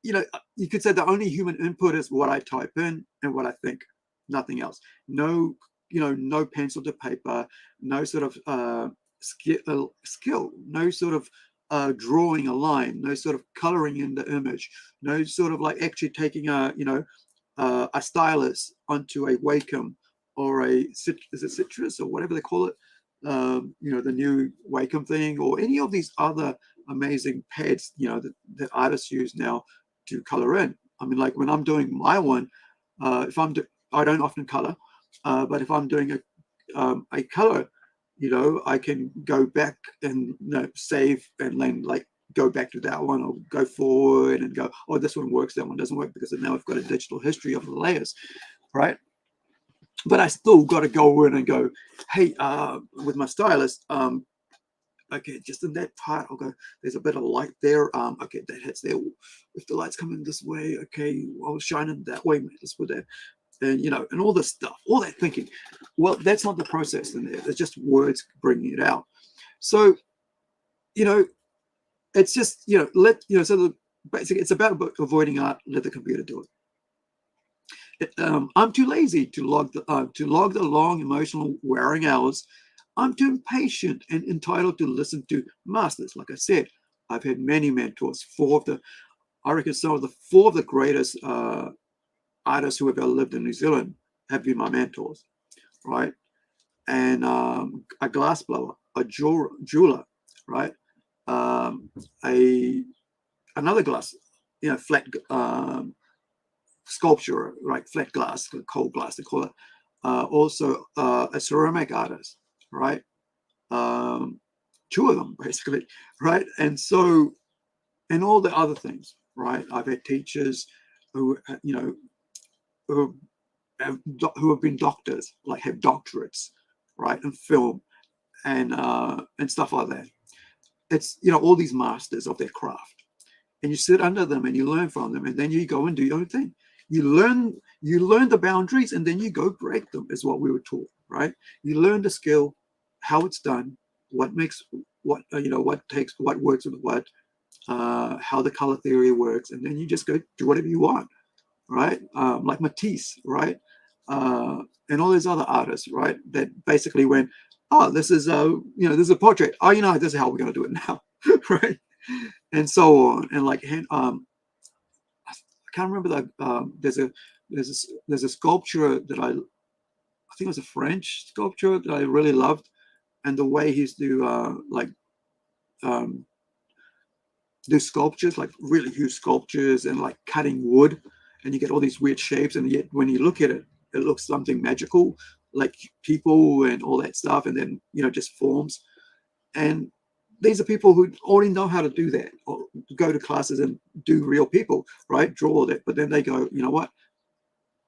you know, you could say the only human input is what I type in and what I think, nothing else. No, you know, no pencil to paper, no sort of skill, no sort of drawing a line, no sort of coloring in the image, no sort of like actually taking a, you know, a stylus onto a Wacom or is it Citrus or whatever they call it, you know, the new Wacom thing, or any of these other amazing pads, you know, that artists use now to color in. I mean, like when I'm doing my one, I don't often color, but if I'm doing a color, you know, I can go back and, you know, save and then like go back to that one or go forward and go, oh, this one works, that one doesn't work, because now I've got a digital history of the layers, right? But I still got to go in and go, hey, with my stylus, okay, just in that part, I'll go, there's a bit of light there. Okay, that hits there. If the light's coming this way, okay, I'll shine it that way. Let's put that. And, you know, and all this stuff, all that thinking. Well, that's not the process in there. It's just words bringing it out. So, you know, it's just, you know, so basically it's about avoiding art, let the computer do it. I'm too lazy to log the long emotional wearing hours I'm too impatient and entitled to listen to masters. Like I said, I've had many mentors. I reckon four of the greatest artists who have ever lived in New Zealand have been my mentors, right? And a glassblower, a jeweler, right? Another glass, flat sculpture, right? Flat glass, cold glass, they call it. Also, a ceramic artist, right? Two of them, basically, right? And so, and all the other things, right? I've had teachers who, who have been doctors, like have doctorates, right, in film and stuff like that. It's all these masters of their craft, and you sit under them and you learn from them, and then you go and do your own thing. You learn the boundaries, and then you go break them. Is what we were taught, right? You learn the skill, how it's done, what makes what what works with what, how the color theory works, and then you just go do whatever you want, right? Like Matisse, right? And all these other artists, right? That basically went, oh, this is this is a portrait. Oh, this is how we're going to do it now, right? And so on. And like, I can't remember that. There's a sculpture that I think it was a French sculpture that I really loved, and the way he used to do sculptures, like really huge sculptures, and like cutting wood, and you get all these weird shapes, and yet when you look at it, it looks something magical, like people and all that stuff, and then just forms. And these are people who already know how to do that, or go to classes and do real people, right? Draw that, but then they go, you know what?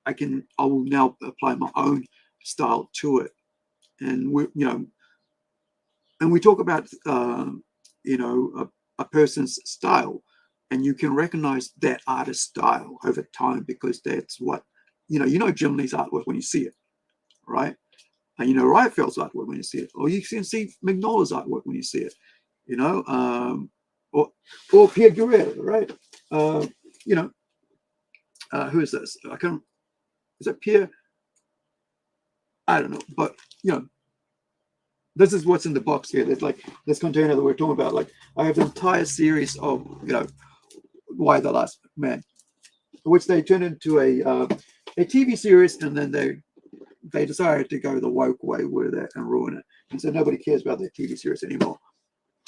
I will now apply my own style to it, and we talk about a person's style, and you can recognize that artist's style over time, because that's what Jim Lee's artwork when you see it, right? And Riefeld's artwork when you see it, or you can see Mignola's artwork when you see it, or Pierre Guerrero, right? Who is this? Is it Pierre? I don't know, but this is what's in the box here. There's like this container that we're talking about. Like, I have an entire series of Why the Last Man, which they turned into a TV series, and then they decided to go the woke way with it and ruin it, and so nobody cares about their TV series anymore.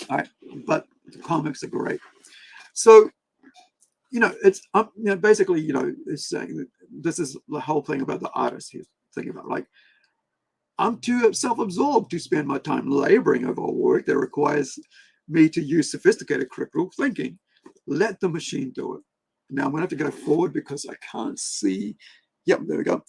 All right, but the comics are great. So it's basically it's saying that this is the whole thing about the artist he's thinking about. Like, I'm too self-absorbed to spend my time laboring over work that requires me to use sophisticated critical thinking. Let the machine do it. Now I'm going to have to go forward because I can't see. Yep, there we go.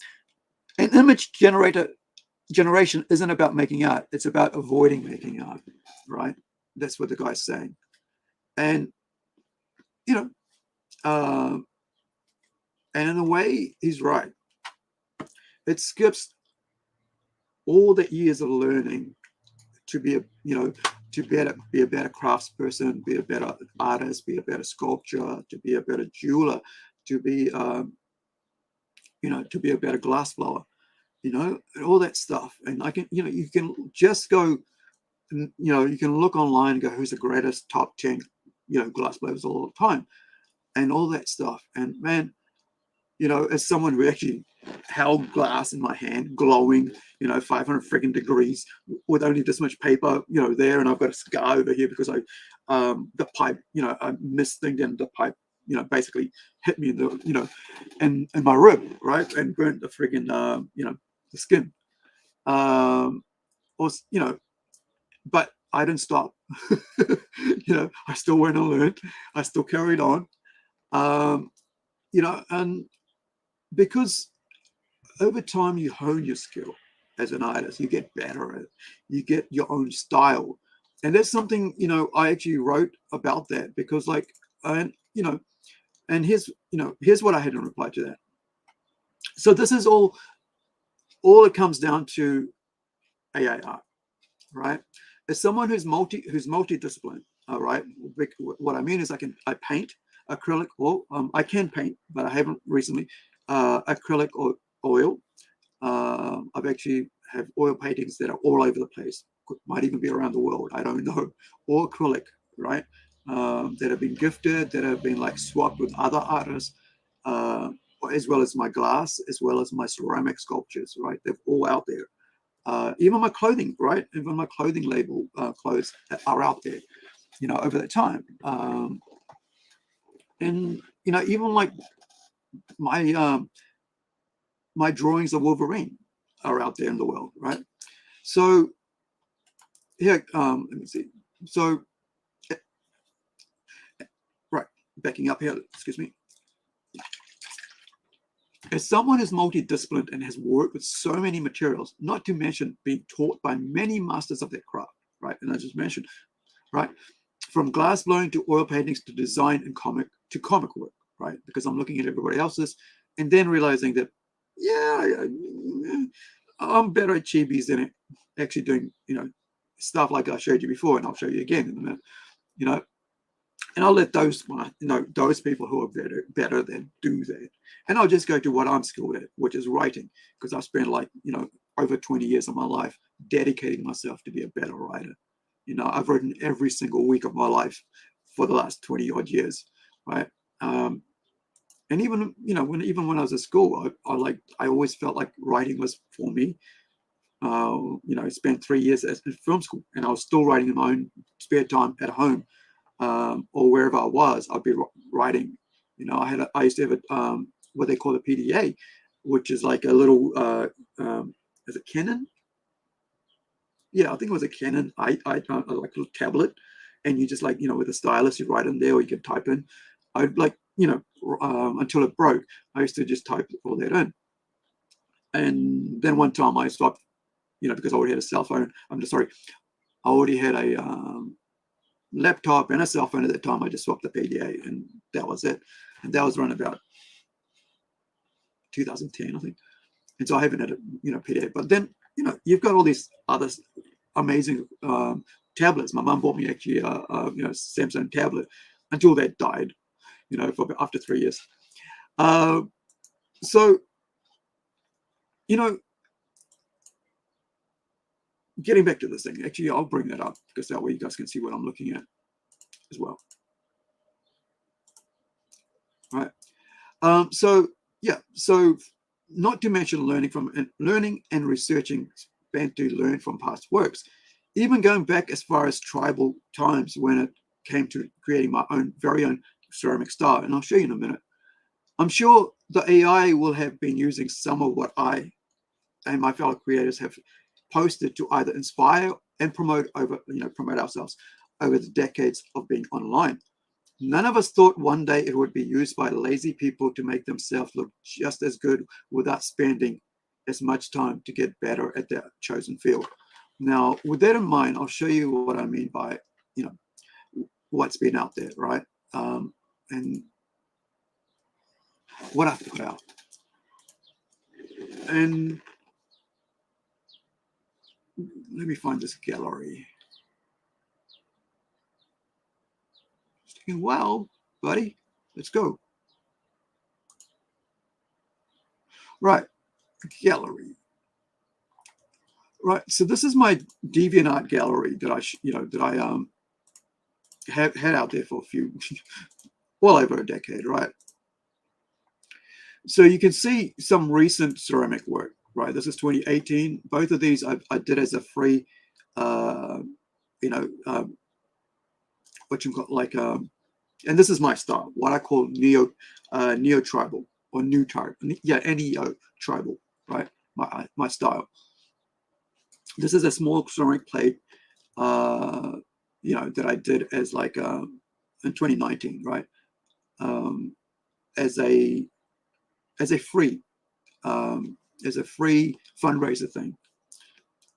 An image generation isn't about making art. It's about avoiding making art, right? That's what the guy's saying. And, and in a way, he's right. It skips all the years of learning to be be a better craftsperson, be a better artist, be a better sculptor, to be a better jeweler, to be to be a better glassblower, and all that stuff. And I can you can just go, you can look online and go, who's the greatest top 10 glassblowers all the time, and all that stuff. And man, as someone who actually held glass in my hand, glowing, 500 freaking degrees with only this much paper, there, and I've got a scar over here because the pipe, I missed things, and the pipe, basically hit me in the, in my rib, right, and burnt the freaking, the skin, or but I didn't stop. I still went and learned. I still carried on, and because over time you hone your skill as an artist, you get better at it, you get your own style. And that's something, I actually wrote about that, because and here's what I had in reply to that. So this is all it comes down to AI art, right? As someone who's multidisciplined, all right, what I mean is I paint acrylic, or I can paint, but I haven't recently, acrylic or oil. I've actually have oil paintings that are all over the place, might even be around the world, I don't know, or acrylic, right? That have been gifted, that have been like swapped with other artists, as well as my glass, as well as my ceramic sculptures, right? They're all out there. Even my clothing, right? Even my clothing label clothes are out there, you know, over that time. And, you know, even like my my drawings of Wolverine are out there in the world, right? So here, let me see. So, right, backing up here, excuse me. As someone who's multidisciplined and has worked with so many materials, not to mention being taught by many masters of their craft, right? And I just mentioned, right? From glass blowing to oil paintings to design and comic work, right? Because I'm looking at everybody else's and then realizing that, yeah, I'm better at chibis than actually doing, you know, stuff like I showed you before, and I'll show you again in a minute, you know. And I'll let those, you know, those people who are better than do that. And I'll just go to what I'm skilled at, which is writing, because I've spent like, you know, over 20 years of my life dedicating myself to be a better writer. You know, I've written every single week of my life for the last 20 odd years, right? And even, you know, even when I was at school, I always felt like writing was for me. You know, I spent 3 years at film school, and I was still writing in my own spare time at home, or wherever I was. I'd be writing. You know, I used to have what they call a PDA, which is like a little is it Canon? Yeah, I think it was a Canon. I like a little tablet, and you just like, you know, with a stylus you write in there, or you can type in. I'd like, you know, until it broke, I used to just type all that in. And then one time I stopped, you know, because I already had a cell phone. I'm just sorry, I already had a laptop and a cell phone at that time. I just swapped the PDA, and that was it. And that was around about 2010, I think. And so I haven't had a, you know, PDA. But then, you know, you've got all these other amazing tablets. My mum bought me actually a you know, Samsung tablet until that died, you know, for after 3 years. So, you know, getting back to this thing, actually, I'll bring that up because that way you guys can see what I'm looking at as well. All right. So yeah, so not to mention learning and researching spent to learn from past works, even going back as far as tribal times when it came to creating my very own ceramic style. And I'll show you in a minute. I'm sure the AI will have been using some of what I and my fellow creators have posted to either inspire and promote ourselves over the decades of being online. None of us thought one day it would be used by lazy people to make themselves look just as good without spending as much time to get better at their chosen field. Now, with that in mind, I'll show you what I mean by, you know, what's been out there, right? And what I've put out. And let me find this gallery. It's taking a while, buddy. Let's go. Right, gallery. Right, so this is my DeviantArt gallery that I have had out there for a few, well over a decade, right? So you can see some recent ceramic work, right? This is 2018. Both of these I did as a free, you know, what you got like, and this is my style, what I call neo tribal or new type, yeah, NEO tribal, right? My style. This is a small ceramic plate, you know, that I did as like in 2019, right? As a free fundraiser thing,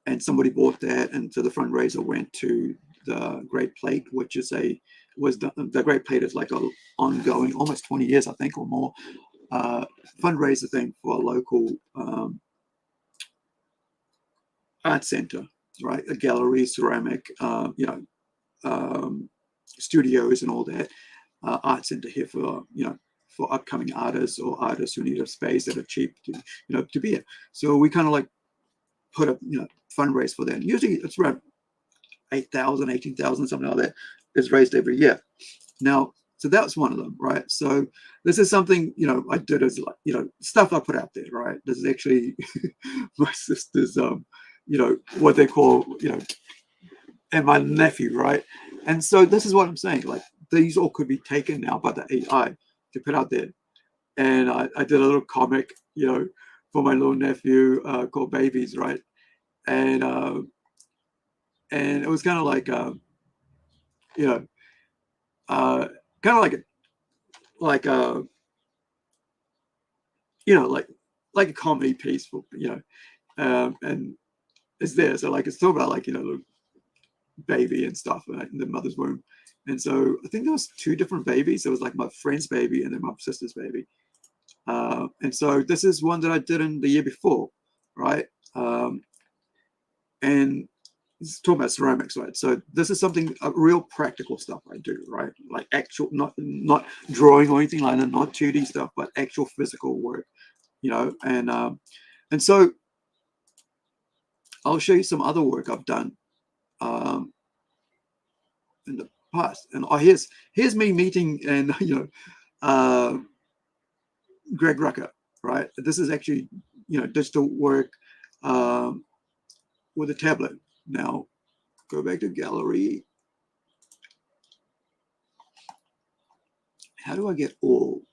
and somebody bought that, and so the fundraiser went to the Great Plate, which is the Great Plate is like a ongoing, almost 20 years, I think, or more, fundraiser thing for a local art center, right? A gallery, ceramic, you know, studios and all that, art center here for, you know, for upcoming artists or artists who need a space that are cheap to, you know, to be in. So we kind of like put up, you know, fundraise for that. Usually it's around 8,000, 18,000, something like that, is raised every year. Now, so that's one of them, right? So this is something, you know, I did as like, you know, stuff I put out there, right? This is actually my sister's, you know, what they call, you know, and my nephew, right? And so this is what I'm saying, like these all could be taken now by the AI to put out there. And I did a little comic, you know, for my little nephew called Babies, right? And it was kind of like, you know, kind of like a, you know, like a comedy piece for, you know, and it's there. So like it's talking about like, you know, little baby and stuff in the mother's womb. And so I think there was two different babies. There was like my friend's baby and then my sister's baby. And so this is one that I did in the year before, right? And it's talking about ceramics, right? So this is something real practical stuff I do, right? Like actual, not drawing or anything like that, not 2D stuff, but actual physical work, you know. And so I'll show you some other work I've done in the past. And oh, here's me meeting and you know Greg Rucker, right? This is actually, you know, digital work with a tablet. Now go back to gallery. How do I get all?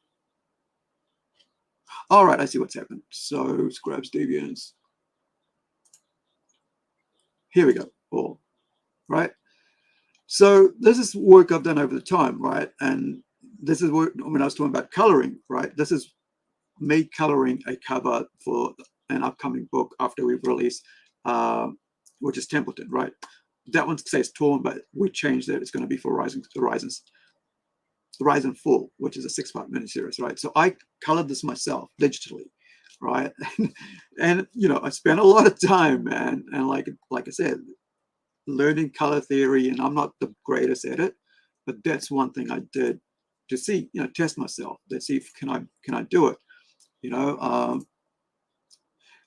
All right, I see what's happened. So Scraps Deviants. Here we go, all, right? So this is work I've done over the time, right? And this is work when I was talking about coloring, right? This is me coloring a cover for an upcoming book after we've released, which is Templeton, right? That one says Torn, but we changed it. It's going to be for Horizon 4, which is a 6-part miniseries, right? So I colored this myself digitally, right? And you know, I spent a lot of time, man, and like I said, learning color theory, and I'm not the greatest at it, but that's one thing I did to see, you know, test myself. Let's see if can I do it, you know.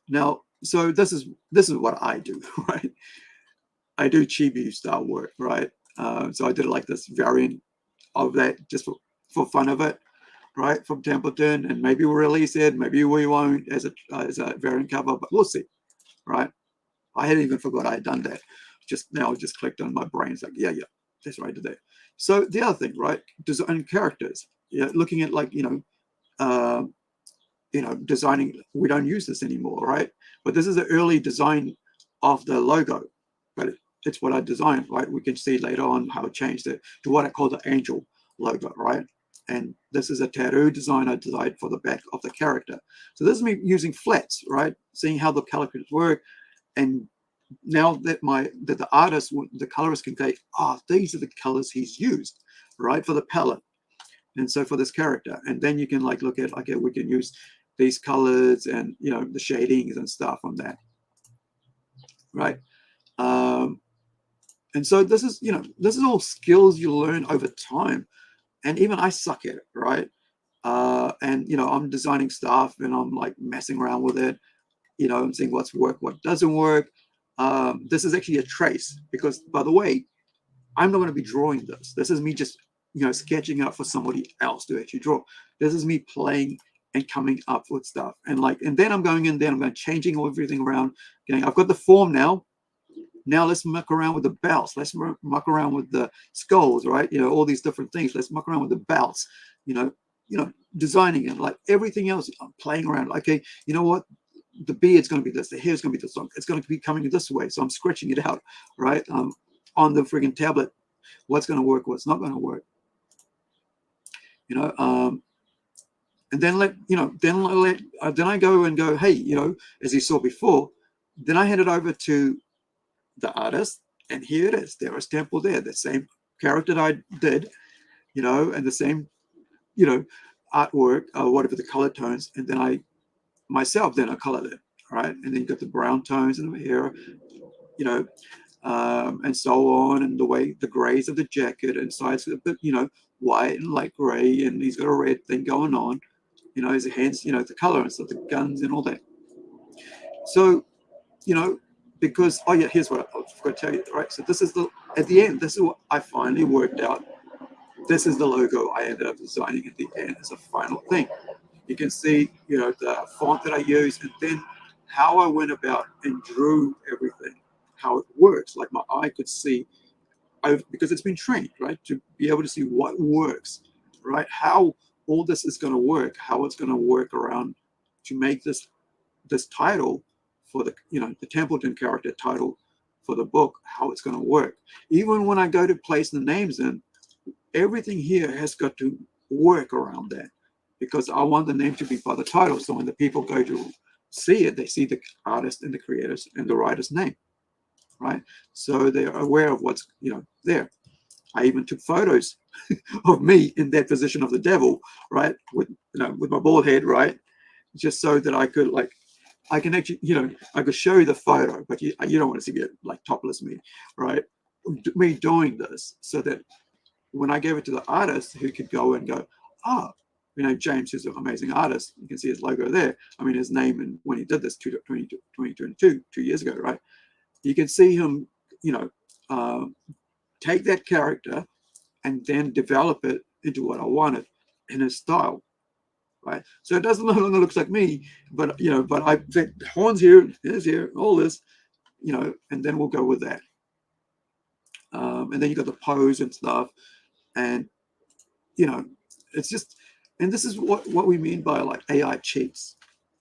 Now, so this is what I do, right? I do chibi style work, right? So I did like this variant of that just for fun of it, right? From Templeton, and maybe we'll release it, maybe we won't as a variant cover, but we'll see, right? I hadn't even forgot I had done that. Just now, it just clicked on my brain. It's like, yeah, that's right, I did that. So the other thing, right? Design characters. Yeah, looking at like, you know, designing. We don't use this anymore, right? But this is the early design of the logo, but it's what I designed, right? We can see later on how it changed it to what I call the angel logo, right? And this is a tattoo design I designed for the back of the character. So this is me using flats, right? Seeing how the characters work. And now that the artist, the colorist can say, these are the colors he's used, right, for the palette. And so for this character, and then you can like look at, okay, we can use these colors and, you know, the shadings and stuff on that, right? And so this is, you know, this is all skills you learn over time. And even I suck at it, right? And, you know, I'm designing stuff and I'm like messing around with it. You know, I'm seeing what's work, what doesn't work. This is actually a trace because, by the way, I'm not going to be drawing this. This is me just, you know, sketching out for somebody else to actually draw. This is me playing and coming up with stuff. And then I'm going in there, I'm going changing everything around. Okay, I've got the form now. Now let's muck around with the belts. Let's muck around with the skulls, right? You know, all these different things. Let's muck around with the belts, you know, designing it like everything else. I'm playing around. Okay, you know what? The beard's going to be this, the hair's going to be this, it's going to be coming this way. So I'm scratching it out, right? On the friggin' tablet, what's going to work, what's not going to work, you know. And then then I go and go, hey, you know, as you saw before, then I hand it over to the artist, and here it is. There is Temple there, the same character that I did, you know, and the same, you know, artwork, whatever the color tones, and then I colored it, right? And then you got the brown tones in the hair, you know, and so on, and the grays of the jacket, and sides a bit, you know, white and light gray, and he's got a red thing going on, you know, his hands, you know, the color and stuff, the guns and all that. So, you know, because, oh yeah, here's what I forgot to tell you, right? So this is at the end, this is what I finally worked out. This is the logo I ended up designing at the end as a final thing. You can see, the font that I used, and then how I went about and drew everything, how it works. Like my eye could see, because it's been trained, right, to be able to see what works, right? How all this is going to work, how it's going to work around to make this title for the Templeton character title for the book, how it's going to work. Even when I go to place the names in, everything here has got to work around that, because I want the name to be by the title. So when the people go to see it, they see the artist and the creators and the writer's name, right? So they're aware of what's there. I even took photos of me in that position of the devil, right, with my bald head, right, just so that I could I can actually I could show you the photo, but you don't want to see it like topless me, right? Me doing this so that when I gave it to the artist, who could go and go, oh, James, who's an amazing artist, you can see his logo there. I mean, his name, and when he did this 2022, 2 years ago, right? You can see him, take that character and then develop it into what I wanted in his style, right? So it doesn't no longer looks like me, but but I said horns here, ears here, all this, and then we'll go with that. And then you got the pose and stuff, and it's just, and this is what we mean by like AI cheats,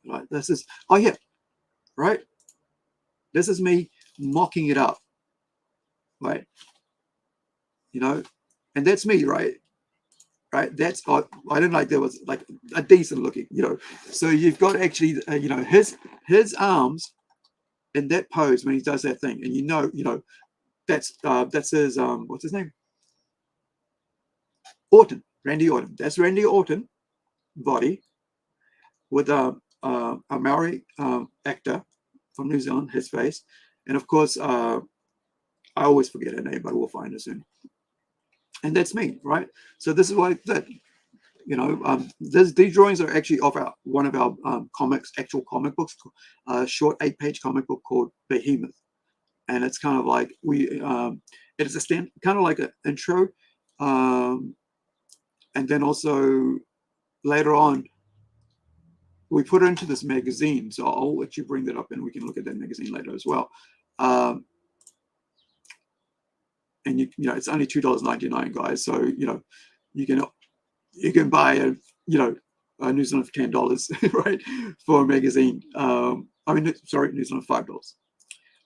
right? This is, oh yeah, right? This is me mocking it up, right? And that's me, right? Right? That's, I didn't like, there was like a decent looking, So you've got actually, his arms in that pose when he does that thing, and that's his what's his name? Orton, Randy Orton. That's Randy Orton body with a Maori actor from New Zealand, his face, and of course I always forget her name, but we'll find her soon. And that's me, right? So this is why that these drawings are actually of one of our comics, actual comic books, a short 8-page comic book called Behemoth, and it's kind of like it is a kind of like an intro, and then also later on we put it into this magazine. So I'll let you bring that up, and we can look at that magazine later as well. And it's only $2.99, guys. So you can buy a New Zealand for $10, right, for a magazine. I mean, sorry, New Zealand $5,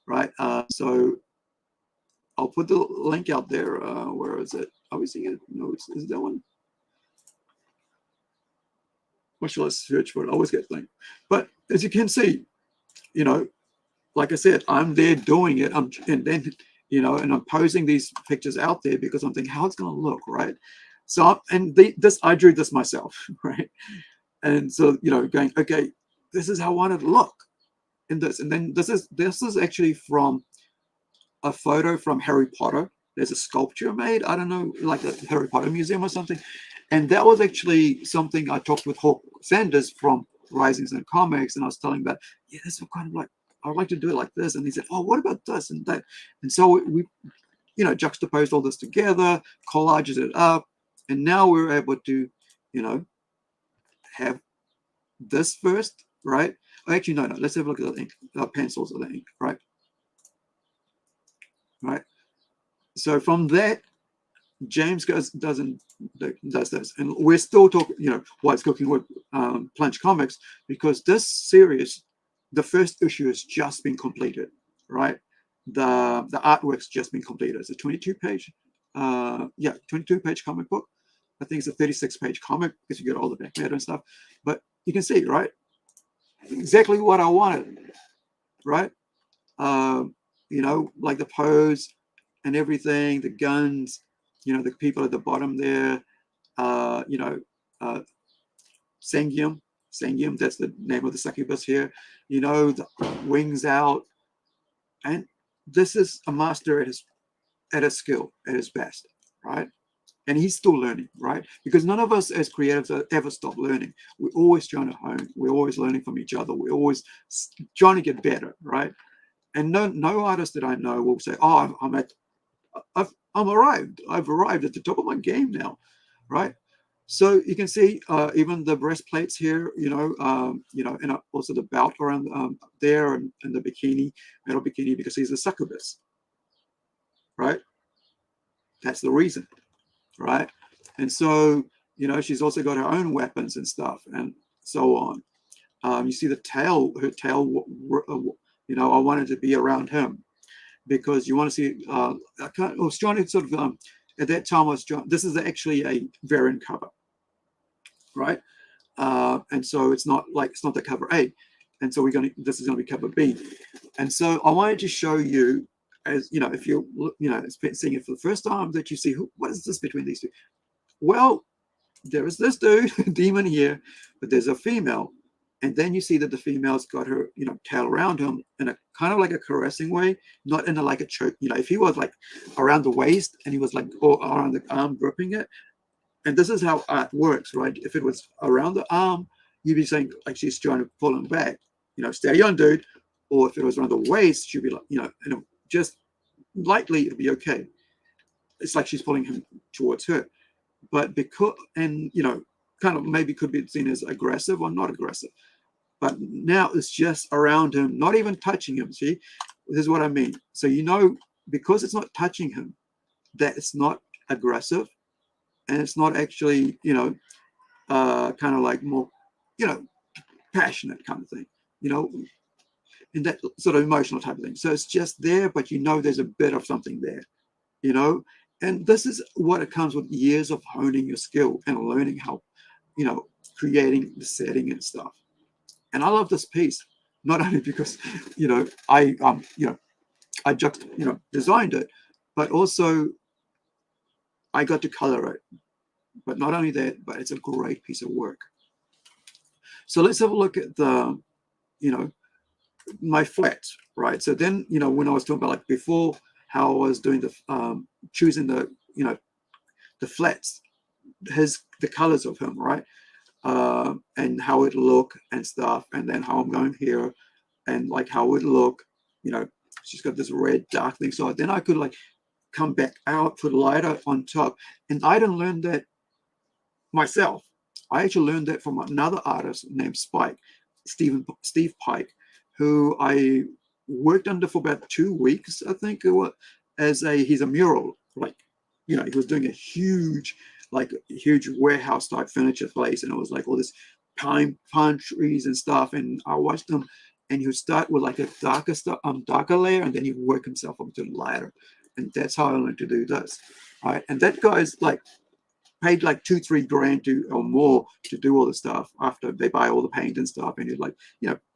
right? So I'll put the link out there. Where is it? Are we seeing it? No, is that one? What shall I search for? I always get things. But as you can see, like I said, I'm there doing it. And then and I'm posing these pictures out there because I'm thinking how it's going to look, right? So I drew this myself, right? And so going, okay, this is how I want it to look in this. And then this is actually from a photo from Harry Potter. There's a sculpture made, I don't know, like the Harry Potter Museum or something. And that was actually something I talked with Hawk Sanders from Rising Sun Comics, and I was telling him about, yeah, this is kind of like, I'd like to do it like this. And he said, oh, what about this and that? And so we juxtaposed all this together, collages it up, and now we're able to, have this first, right? Oh, actually, no. Let's have a look at the ink, pencils of the ink, right? Right. So from that, James does this, and we're still talking, What's Cooking with Plunge Comics, because this series, the first issue has just been completed, right? The artwork's just been completed. It's a 22-page, 22-page comic book. I think it's a 36-page comic because you get all the back matter and stuff. But you can see, right? Exactly what I wanted, right? Like the pose and everything, the guns, the people at the bottom there, Sangyum, that's the name of the succubus here, the wings out. And this is a master at his skill, at his best, right? And he's still learning, right? Because none of us as creatives ever stop learning. We're always trying to hone. We're always learning from each other. We're always trying to get better, right? And no artist that I know will say, oh, I've arrived at the top of my game now, right? So you can see even the breastplates here, and also the belt around there, and the bikini, metal bikini, because he's a succubus, right? That's the reason, right? And so, she's also got her own weapons and stuff, and so on. You see the tail, her tail, I wanted to be around him, because you want to see, I was trying to sort of, at that time, this is actually a variant cover, right? And so it's not the cover A. And so this is going to be cover B. And so I wanted to show you, as if you're, seeing it for the first time, that you see, what is this between these two? Well, there is this dude, demon here, but there's a female. And then you see that the female's got her, tail around him in a kind of like a caressing way, not in a like a choke. If he was like around the waist and he was like around the arm gripping it, and this is how art works, right? If it was around the arm, you'd be saying like she's trying to pull him back, stay on, dude. Or if it was around the waist, she'd be like, just lightly, it'd be okay. It's like she's pulling him towards her. But because, and kind of maybe could be seen as aggressive or not aggressive. But now it's just around him, not even touching him. See, this is what I mean. So, because it's not touching him, that it's not aggressive, and it's not actually, kind of like more, passionate kind of thing, in that sort of emotional type of thing. So it's just there, but there's a bit of something there, and this is what it comes with years of honing your skill and learning how, creating the setting and stuff. And I love this piece, not only because, I just, designed it, but also I got to color it. But not only that, but it's a great piece of work. So let's have a look at the, my flats, right? So then, when I was talking about like before, how I was doing the, choosing the, the flats, the colors of him, right? And how it look and stuff, and then how I'm going here, and like how it look, she's got this red dark thing. So then I could like come back out, put lighter on top, and I didn't learn that myself. I actually learned that from another artist named Steve Pike, who I worked under for about 2 weeks, I think it was, he's a mural, like, he was doing a huge warehouse type furniture place, and it was like all this pine trees and stuff. And I watched him, and he would start with like a darker layer, and then he would work himself up to the lighter. And that's how I learned to do this, right? And that guy's like paid like $2-3 grand or more to do all the stuff after they buy all the paint and stuff. And he's like,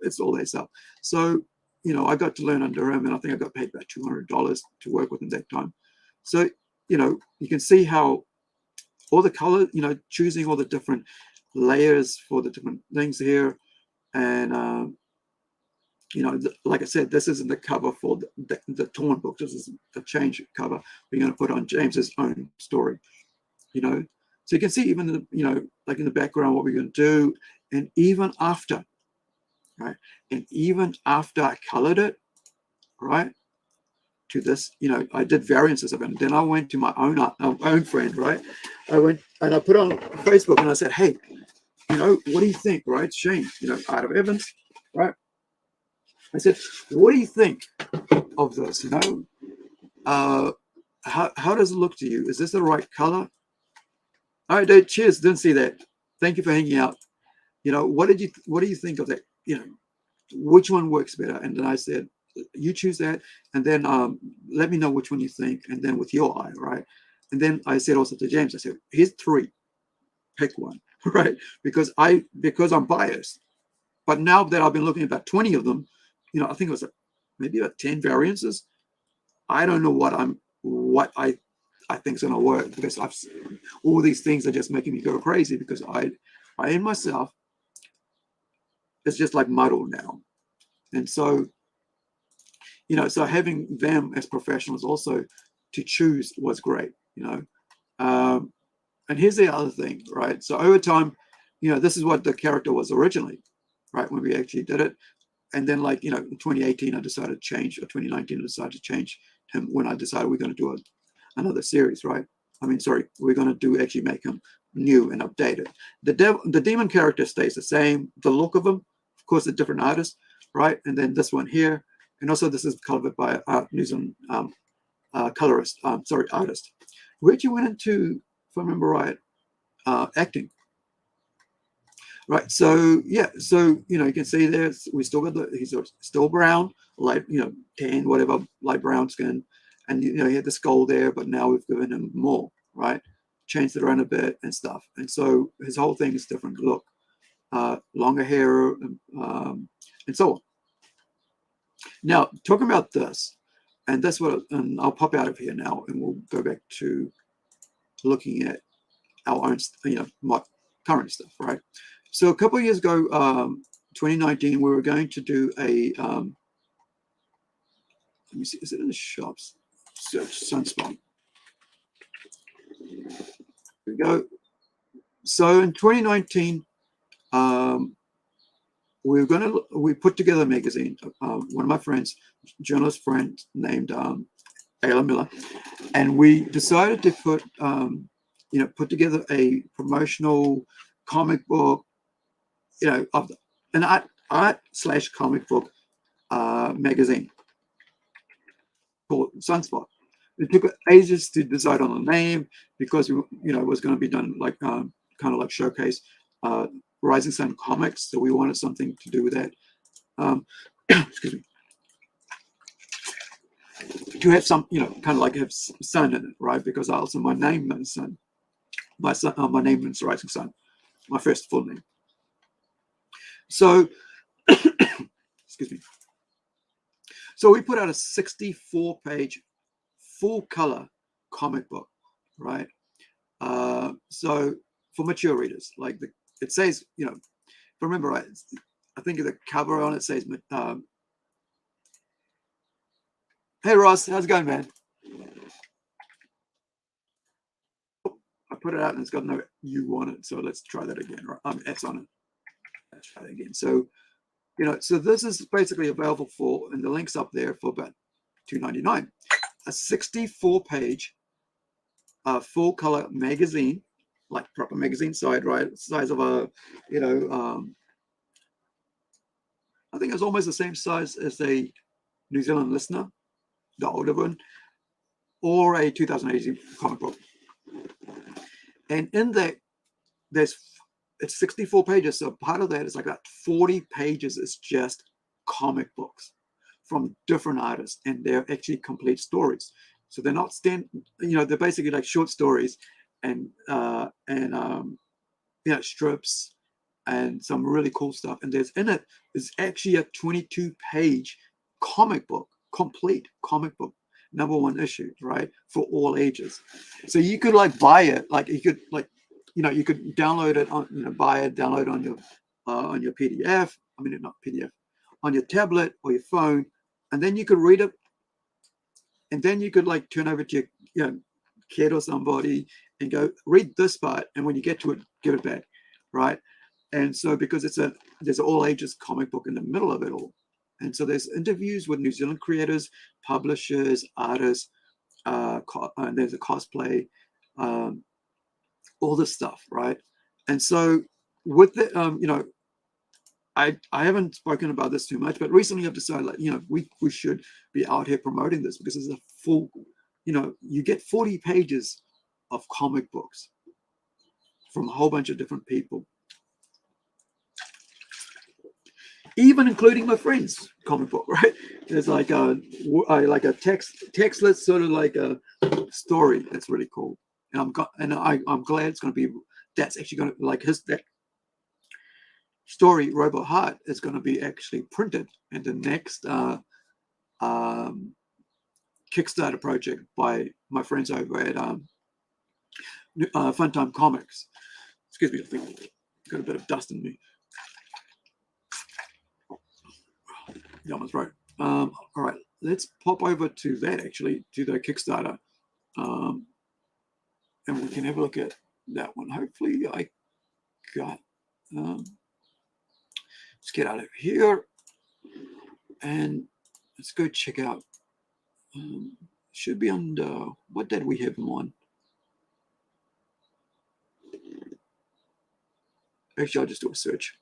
it's all that stuff. So, I got to learn under him, and I think I got paid about $200 to work with him that time. So, you can see how all the color, choosing all the different layers for the different things here. And, like I said, this isn't the cover for the torn book. This is the change cover we're going to put on James's own story, So you can see even, like in the background, what we're going to do. And even after, right? And even after I colored it, right? To this, I did variances of it. And then I went to my own friend, right? I went and I put on Facebook, and I said, hey, what do you think, right? Shane, out of Evans, right? I said, what do you think of this? How does it look to you? Is this the right color? All right, dude, cheers. Didn't see that. Thank you for hanging out. What do you think of that? Which one works better? And then I said, you choose that, and then let me know which one you think, and then with your eye, right? And then I said also to James, I said, here's 3, pick one, right? Because I'm biased. But now that I've been looking at about 20 of them, I think it was maybe about 10 variances. I don't know what I think is going to work, because all these things are just making me go crazy, because I in myself, it's just like muddled now. And so, so having them as professionals also to choose was great, And here's the other thing, right? So over time, this is what the character was originally, right? When we actually did it. And then, like, in 2018, I decided to change, or 2019, I decided to change him when I decided we're going to do another series, right? I mean, sorry, we're going to actually make him new and updated. The demon character stays the same. The look of him, of course, a different artist, right? And then this one here, and also this is colored by New Zealand artist, who actually went into, if I remember right, acting. Right, so yeah, so you can see there we still got he's still brown, light, tan, whatever, light brown skin, and he had the skull there, but now we've given him more, right? Changed it around a bit and stuff, and so his whole thing is different look, longer hair, and so on. Now talking about this, and that's and I'll pop out of here now, and we'll go back to looking at our own, my current stuff, right? So a couple of years ago, 2019, we were going to do a, let me see, is it in the shops? Search Sunspot. Here we go. So in 2019, we put together a magazine. One of my friends, journalist friend named Ayla Miller, and we decided to put together a promotional comic book, of an art/comic book magazine called Sunspot. It took ages to decide on the name because it was going to be done like kind of like showcase Rising Sun Comics, so we wanted something to do with that. Excuse me. To have some, kind of like have sun in it, right? Because also my name means sun. My name means Rising Sun. My first full name. So, excuse me. So we put out a 64-page full-color comic book, right? So for mature readers, like it says, if I remember right, I think the cover on it says, "Hey Ross, how's it going, man?" I put it out and it's got no "you" on it, so let's try that again. Right? S on it. Let's try that again. So. So this is basically available for, and the link's up there for about $2.99. A 64-page full-color magazine, like proper magazine side, right? Size of a, I think it's almost the same size as a New Zealand Listener, the older one, or a 2018 comic book. And in that, it's 64 pages. So part of that is like that 40 pages is just comic books from different artists, and they're actually complete stories. So they're not they're basically like short stories and strips and some really cool stuff. And in it is actually a 22-page comic book, complete comic book, #1 issue, right? For all ages. So you could like buy it, like you could like, you could download it on, buy it, download it on your PDF. I mean, not PDF, on your tablet or your phone, and then you could read it, and then you could like turn over to your kid or somebody and go read this part, and when you get to it, give it back, right? And so because there's an all ages comic book in the middle of it all, and so there's interviews with New Zealand creators, publishers, artists, and there's a cosplay. All this stuff, right? And so with the, I haven't spoken about this too much, but recently I've decided, like, we should be out here promoting this because it's a full, you get 40 pages of comic books from a whole bunch of different people, even including my friend's comic book, right? There's like a textless sort of like a story that's really cool. And I'm glad it's going to be, that's actually going to, like that story, Robot Heart, is going to be actually printed in the next Kickstarter project by my friends over at Funtime Comics. Excuse me, I think I've got a bit of dust in me. Yeah, that's right. All right, let's pop over to that, actually, to the Kickstarter. And we can have a look at that one. Hopefully I got, let's get out of here. And let's go check out. Should be under, what did we have them on? Actually, I'll just do a search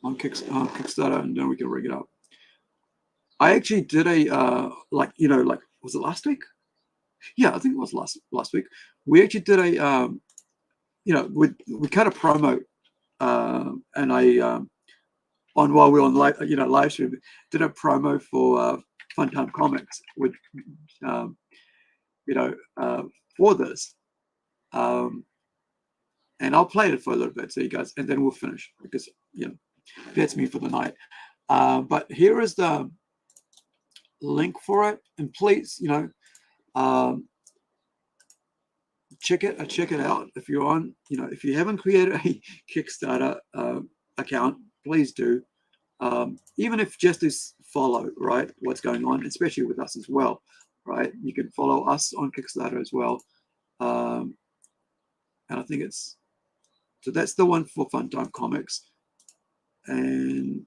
on Kickstarter, and then we can rig it up. I actually did a like was it last week? Yeah, I think it was last week. We actually did a we cut a promo, and I on while we were on live stream, did a promo for Funtime Comics with for this, and I'll play it for a little bit so you guys, and then we'll finish because that's me for the night. But here is the link for it, and please check it out if you're on. If you haven't created a Kickstarter account, please do. Even if just to follow what's going on, especially with us as well, right? You can follow us on Kickstarter as well, and I think that's the one for Funtime Comics, and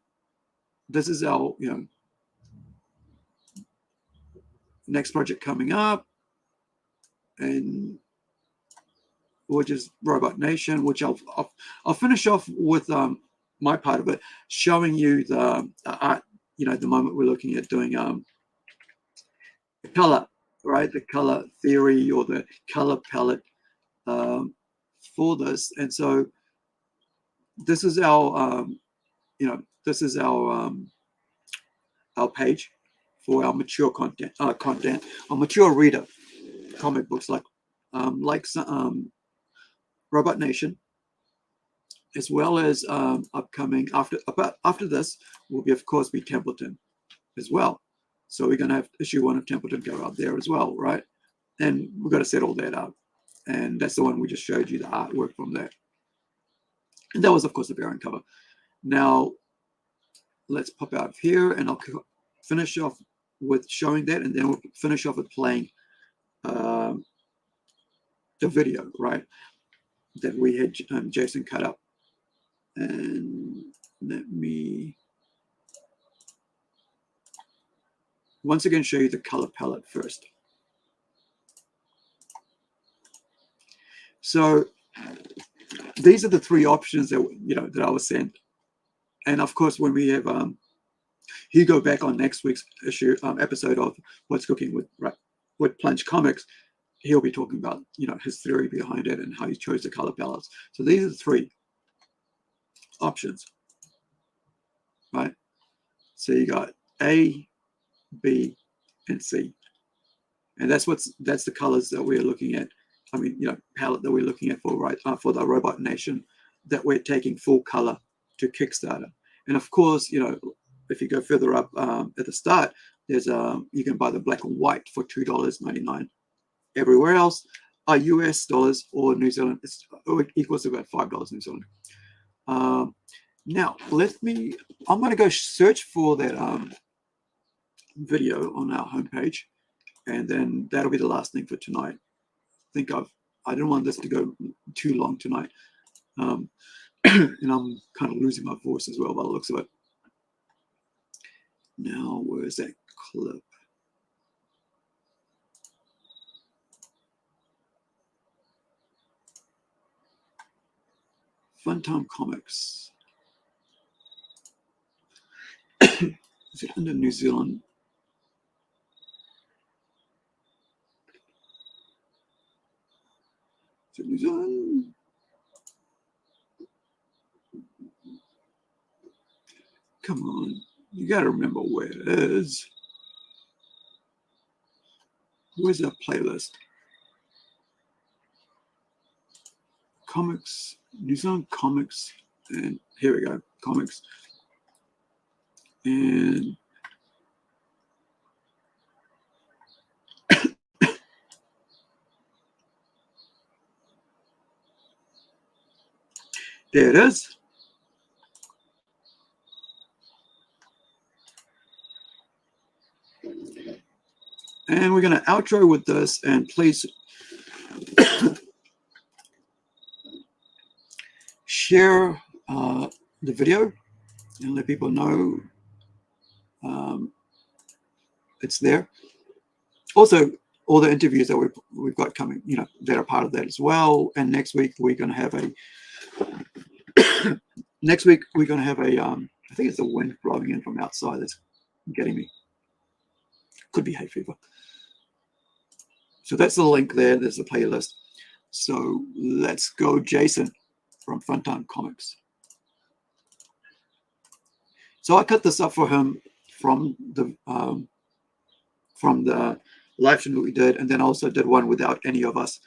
this is our next project coming up, and which is Robot Nation, which I'll finish off with my part of it, showing you the art. The moment we're looking at doing the color, right? The color theory or the color palette for this, and so this is our our page for our mature content, our mature reader comic books like Robot Nation, as well as upcoming after this will be, of course, Templeton as well. So we're going to have issue 1 of Templeton go out there as well, right? And we've got to set all that up, and that's the one we just showed you the artwork from that, and that was, of course, the variant cover. Now let's pop out of here, and I'll finish off with showing that, and then we'll finish off with playing the video, right, that we had Jason cut up. And let me once again show you the color palette first. So these are the 3 options that that I was sent, and of course when we have Hugo back on next week's episode of What's Cooking with Plunge Comics, he'll be talking about his theory behind it and how he chose the color palettes. So these are the 3 options, right? So you got A, B, and C, and that's the colors that we're looking at. I mean, palette that we're looking at for the Robot Nation that we're taking full color to Kickstarter. And of course, if you go further up at the start, there's you can buy the black and white for $2.99. Everywhere else are US dollars or New Zealand. It equals to about $5 New Zealand. Now I'm going to go search for that video on our homepage, and then that'll be the last thing for tonight. I didn't want this to go too long tonight, and I'm kind of losing my voice as well by the looks of it. Now, where's that clip? Funtime Comics. Is it under New Zealand? Is it New Zealand? Come on, you got to remember where it is. Where's that playlist? Comics, New Zealand Comics, and here we go, Comics. And there it is. And we're going to outro with this, and please share the video and let people know It's there. Also, all the interviews that we've got coming, that are part of that as well. And next week we're going to have a I think it's the wind blowing in from outside that's getting me. Could be hay fever. So that's the link there. There's the playlist. So let's go, Jason from Funtime Comics. So I cut this up for him from the live stream that we did, and then also did one without any of us,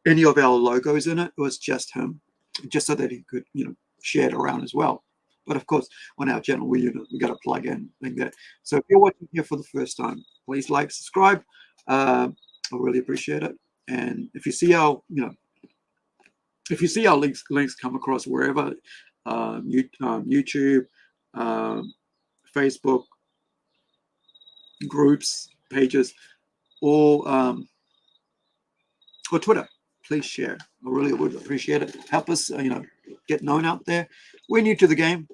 any of our logos in it. It was just him, just so that he could, share it around as well. But of course, on our channel, we got to plug in like that. So if you're watching here for the first time, please like, subscribe. I really appreciate it. And if you see our, links come across wherever, YouTube, Facebook, groups, pages, or Twitter, please share. I really would appreciate it. Help us, get known out there. We're new to the game,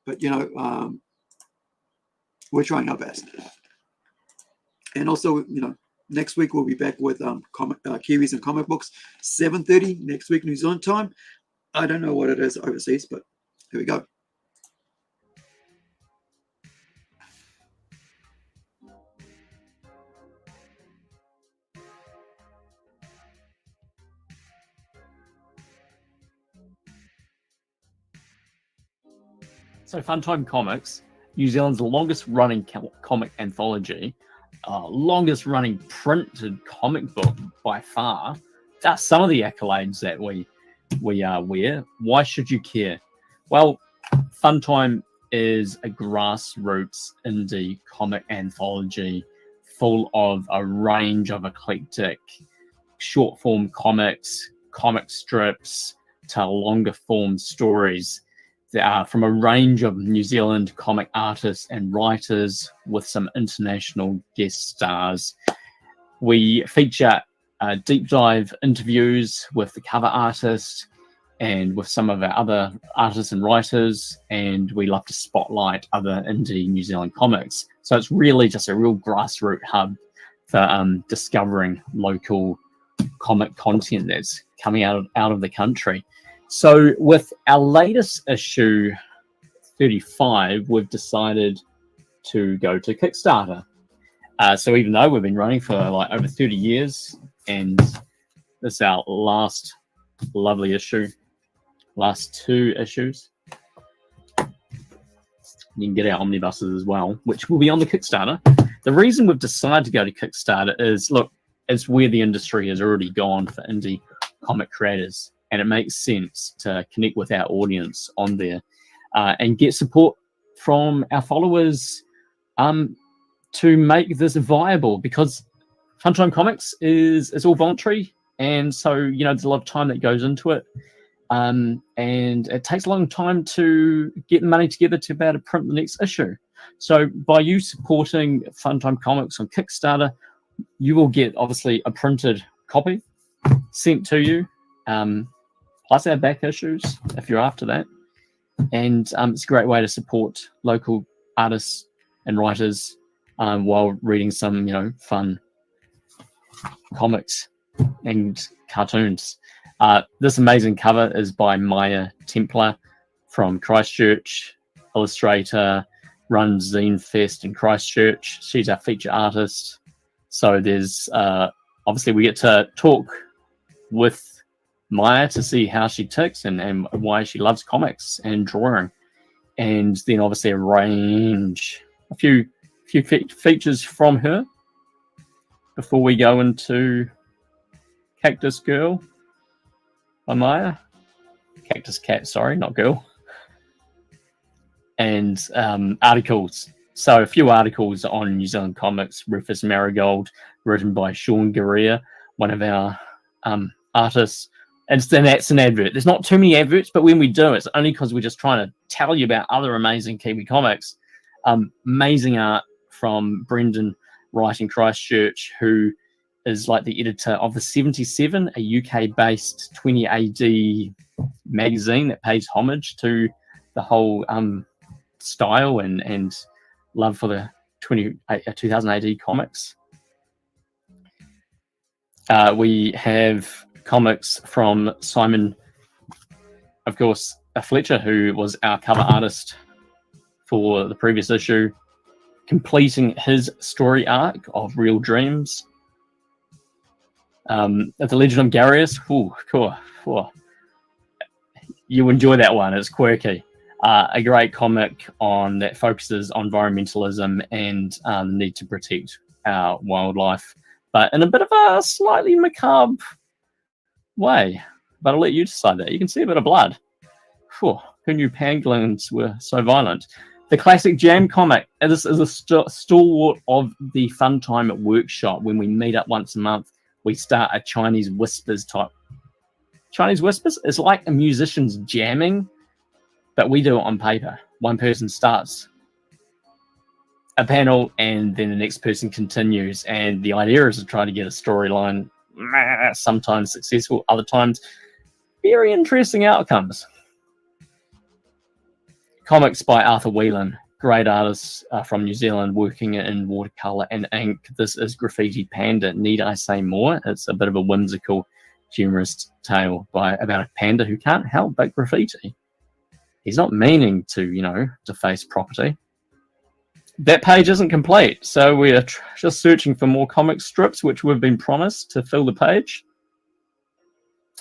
but we're trying our best. And also, next week we'll be back with Kiwis and comic books, 7:30 next week New Zealand time. I don't know what it is overseas, but here we go. So Funtime Comics, New Zealand's longest running comic anthology, longest running printed comic book by far. That's some of the accolades that we wear. Why should you care? Well, Funtime is a grassroots indie comic anthology full of a range of eclectic short form comics, comic strips to longer form stories that are from a range of New Zealand comic artists and writers with some international guest stars. We feature deep dive interviews with the cover artist and with some of our other artists and writers, and we love to spotlight other indie New Zealand comics. So it's really just a real grassroots hub for discovering local comic content that's coming out of the country. So with our latest issue, 35, we've decided to go to Kickstarter. So even though we've been running for like over 30 years, and this is our last lovely issue, last 2 issues. You can get our omnibuses as well, which will be on the Kickstarter. The reason we've decided to go to Kickstarter is, look, it's where the industry has already gone for indie comic creators. And it makes sense to connect with our audience on there and get support from our followers to make this viable, because Funtime Comics is all voluntary, and so there's a lot of time that goes into it, and it takes a long time to get the money together to be able to print the next issue. So by you supporting Funtime Comics on Kickstarter, you will get obviously a printed copy sent to you. Plus our back issues, if you're after that. And it's a great way to support local artists and writers while reading some, fun comics and cartoons. This amazing cover is by Maya Templar from Christchurch, illustrator, runs Zine Fest in Christchurch. She's our feature artist. So there's, obviously we get to talk with Maya to see how she ticks and why she loves comics and drawing, and then obviously a few features from her before we go into Cactus Girl by Maya. Cactus Cat, sorry, not girl. And articles. So a few articles on New Zealand comics. Rufus Marigold, written by Sean Guerrea, one of our artists. And then that's an advert. There's not too many adverts, but when we do, it's only because we're just trying to tell you about other amazing Kiwi comics. Amazing art from Brendan Wright in Christchurch, who is like the editor of The 77, a UK-based 20 AD magazine that pays homage to the whole style and love for the 2000 AD comics. We have comics from Simon, of course, Fletcher, who was our cover artist for the previous issue, completing his story arc of Real Dreams. The Legend of Garius, cool. You enjoy that one. It's quirky. A great comic that focuses on environmentalism and the need to protect our wildlife, but in a bit of a slightly macabre way. But I'll let you decide that. You can see a bit of blood. Who knew pangolins were so violent? The classic Jam comic. This is a stalwart of the Fun Time at Workshop. When we meet up once a month, we start a Chinese whispers type. Chinese whispers is like a musician's jamming, but we do it on paper. One person starts a panel and then the next person continues. And the idea is to try to get a storyline, sometimes successful, other times very interesting outcomes. Comics by Arthur Whelan, great artist from New Zealand, working in watercolor and ink. This is Graffiti Panda. Need I say more? It's a bit of a whimsical, humorous tale about a panda who can't help but graffiti. He's not meaning to, deface property. That page isn't complete, so we're just searching for more comic strips, which we've been promised to fill the page.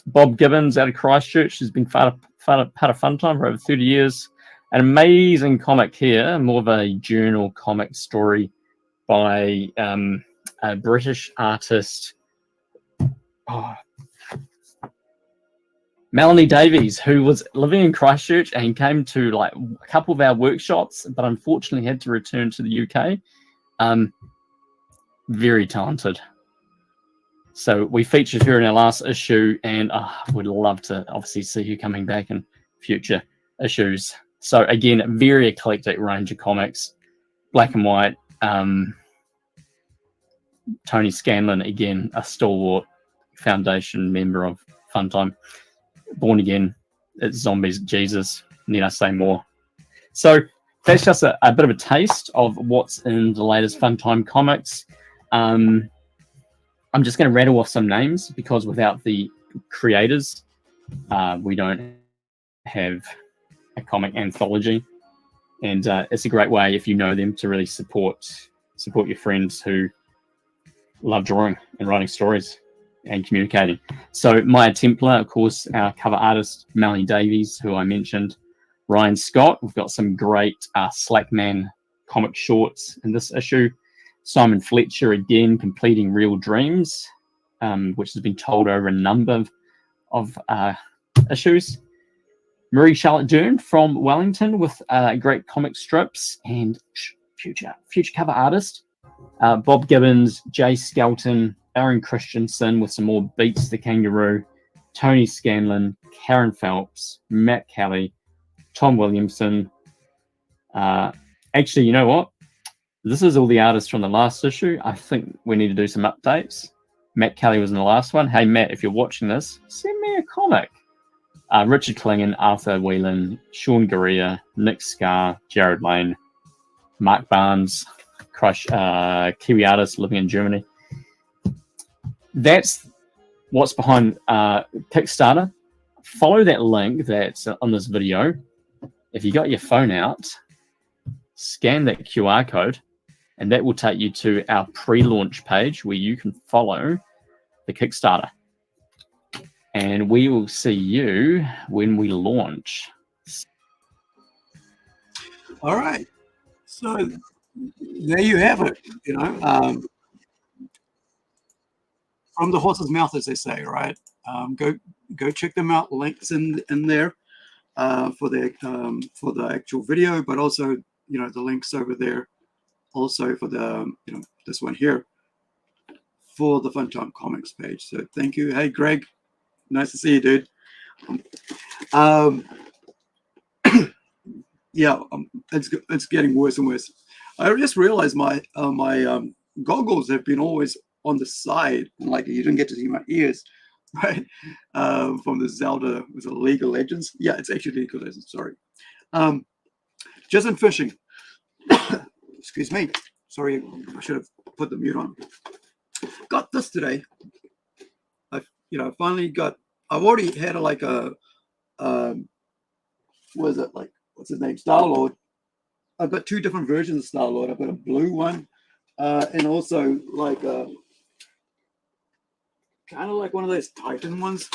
Bob Gibbons out of Christchurch has been part of Fun Time for over 30 years. An amazing comic here, more of a journal comic story by a British artist, Melanie Davies, who was living in Christchurch and came to a couple of our workshops, but unfortunately had to return to the UK. Very talented. So we featured her in our last issue, and would love to obviously see her coming back in future issues. So again, very eclectic range of comics, black and white. Tony Scanlon, again, a stalwart foundation member of Fun Time. Born Again, It's Zombies, Jesus, need I say more? So that's just a bit of a taste of what's in the latest Fun Time comics. I'm just going to rattle off some names because without the creators, we don't have a comic anthology, and it's a great way, if you know them, to really support your friends who love drawing and writing stories and communicating. So Maya Templar, of course, our cover artist, Melanie Davies, who I mentioned, Ryan Scott. We've got some great Slackman comic shorts in this issue. Simon Fletcher, again, completing Real Dreams, which has been told over a number of issues. Marie Charlotte Dern from Wellington with great comic strips and future cover artist. Bob Gibbons, Jay Skelton, Aaron Christensen with some more Beats the Kangaroo, Tony Scanlon, Karen Phelps, Matt Kelly, Tom Williamson. Actually, you know what? This is all the artists from the last issue. I think we need to do some updates. Matt Kelly was in the last one. Hey, Matt, if you're watching this, send me a comic. Richard Klingon, Arthur Whelan, Sean Garea, Nick Scarr, Jared Lane, Mark Barnes, Kiwi artist living in Germany. That's what's behind Kickstarter. Follow that link that's on this video. If you got your phone out, scan that QR code, and that will take you to our pre-launch page where you can follow the Kickstarter. And we will see you when we launch. All right. So there you have it, from the horse's mouth, as they say, right? Go check them out. Links in there for the actual video, but also the links over there, also for the this one here for the Fun Time Comics page. So thank you. Hey, Greg, nice to see you, dude. Yeah, it's getting worse and worse. I just realized my goggles have been always on the side, like you didn't get to see my ears, right? From the Zelda, was it League of Legends? Yeah, it's actually League of Legends. Sorry. Just in fishing. excuse me. Sorry, I should have put the mute on. Got this today. Finally got. I've already had what is it, like, what's his name? Star-Lord. I've got two different versions of Star-Lord. I've got a blue one, and also like kind of like one of those Titan ones.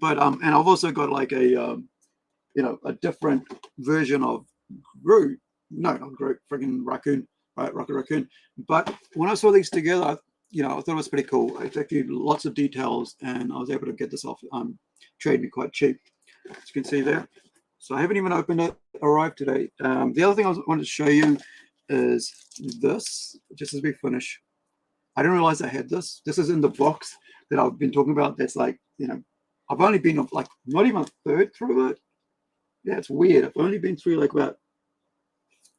But and I've also got like a different version of Groot. No, not Groot, friggin' Raccoon, right? Rocket Raccoon. But when I saw these together, I thought it was pretty cool. It actually lots of details, and I was able to get this off Trade Me quite cheap, as you can see there. So I haven't even opened it. Arrived today. The other thing I wanted to show you is this. Just as we finish, I didn't realize I had this. This is in the box that I've been talking about. That's like, I've only been like not even a third through it. Yeah, it's weird. I've only been through like about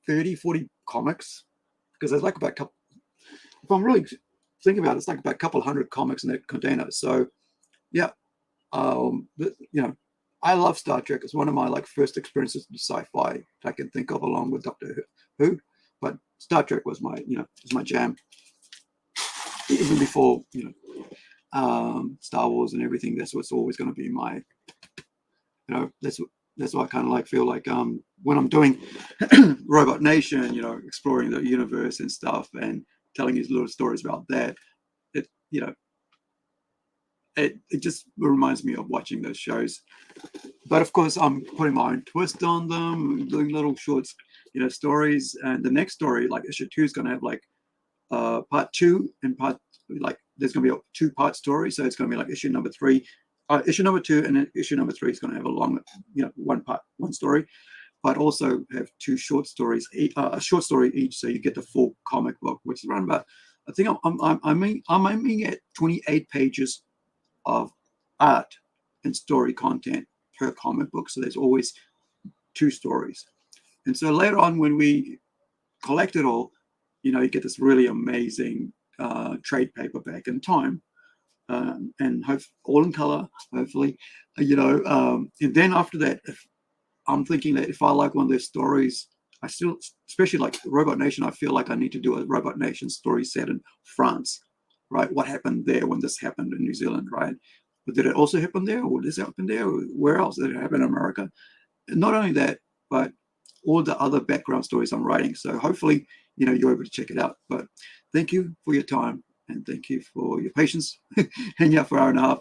30, 40 comics, because there's like about a couple. If I'm really thinking about it, it's like about a couple hundred comics in that container. So yeah, I love Star Trek. It's one of my like first experiences with sci-fi I can think of, along with Doctor Who. But Star Trek was my jam, even before Star Wars and everything. That's what's always going to be my, that's what I kind of like feel like when I'm doing Robot Nation, exploring the universe and stuff and telling these little stories about that. It just reminds me of watching those shows. But of course, I'm putting my own twist on them, doing little shorts, stories. And the next story, like issue 2, is going to have like part 2 and there's going to be a 2-part story. So it's going to be like issue number 2, and then issue number 3 is going to have a long, one story, but also have 2 short stories, a short story each. So you get the full comic book, which is around about, I think I'm aiming at 28 pages of art and story content per comic book. So there's always 2 stories. And so later on, when we collect it all, you get this really amazing trade paperback in time, and all in color, hopefully, and then after that, I'm thinking that if I like one of their stories, I still, especially like Robot Nation, I feel like I need to do a Robot Nation story set in France, right? What happened there when this happened in New Zealand, right? But did it also happen there, or did this happen there, or where else did it happen in America? And not only that, but all the other background stories I'm writing. So hopefully, you're able to check it out. But thank you for your time, and thank you for your patience, hanging out for an hour and a half,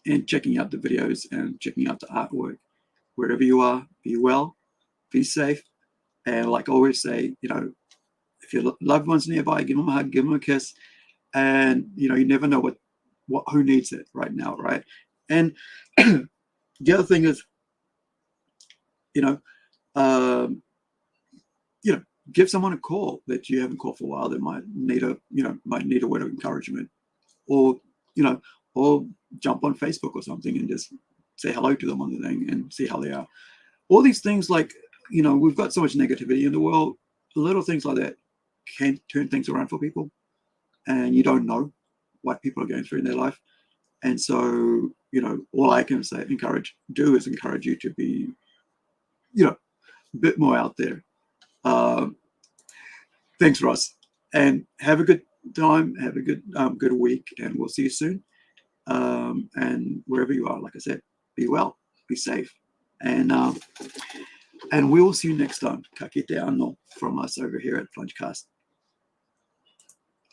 and checking out the videos and checking out the artwork. Wherever you are, be well, be safe, and like I always say, if your loved one's nearby, give them a hug, give them a kiss, and you never know who needs it right now, right? And the other thing is, give someone a call that you haven't called for a while that might need a word of encouragement, or or jump on Facebook or something and just say hello to them on the thing and see how they are. All these things, like, we've got so much negativity in the world. Little things like that can turn things around for people, and you don't know what people are going through in their life. And so, all I can say, encourage you to be, a bit more out there. Thanks, Ross, and have a good time. Have a good week, and we'll see you soon. And wherever you are, like I said, be well, be safe, and we will see you next time. Ka kite anō from us over here at Plungecast.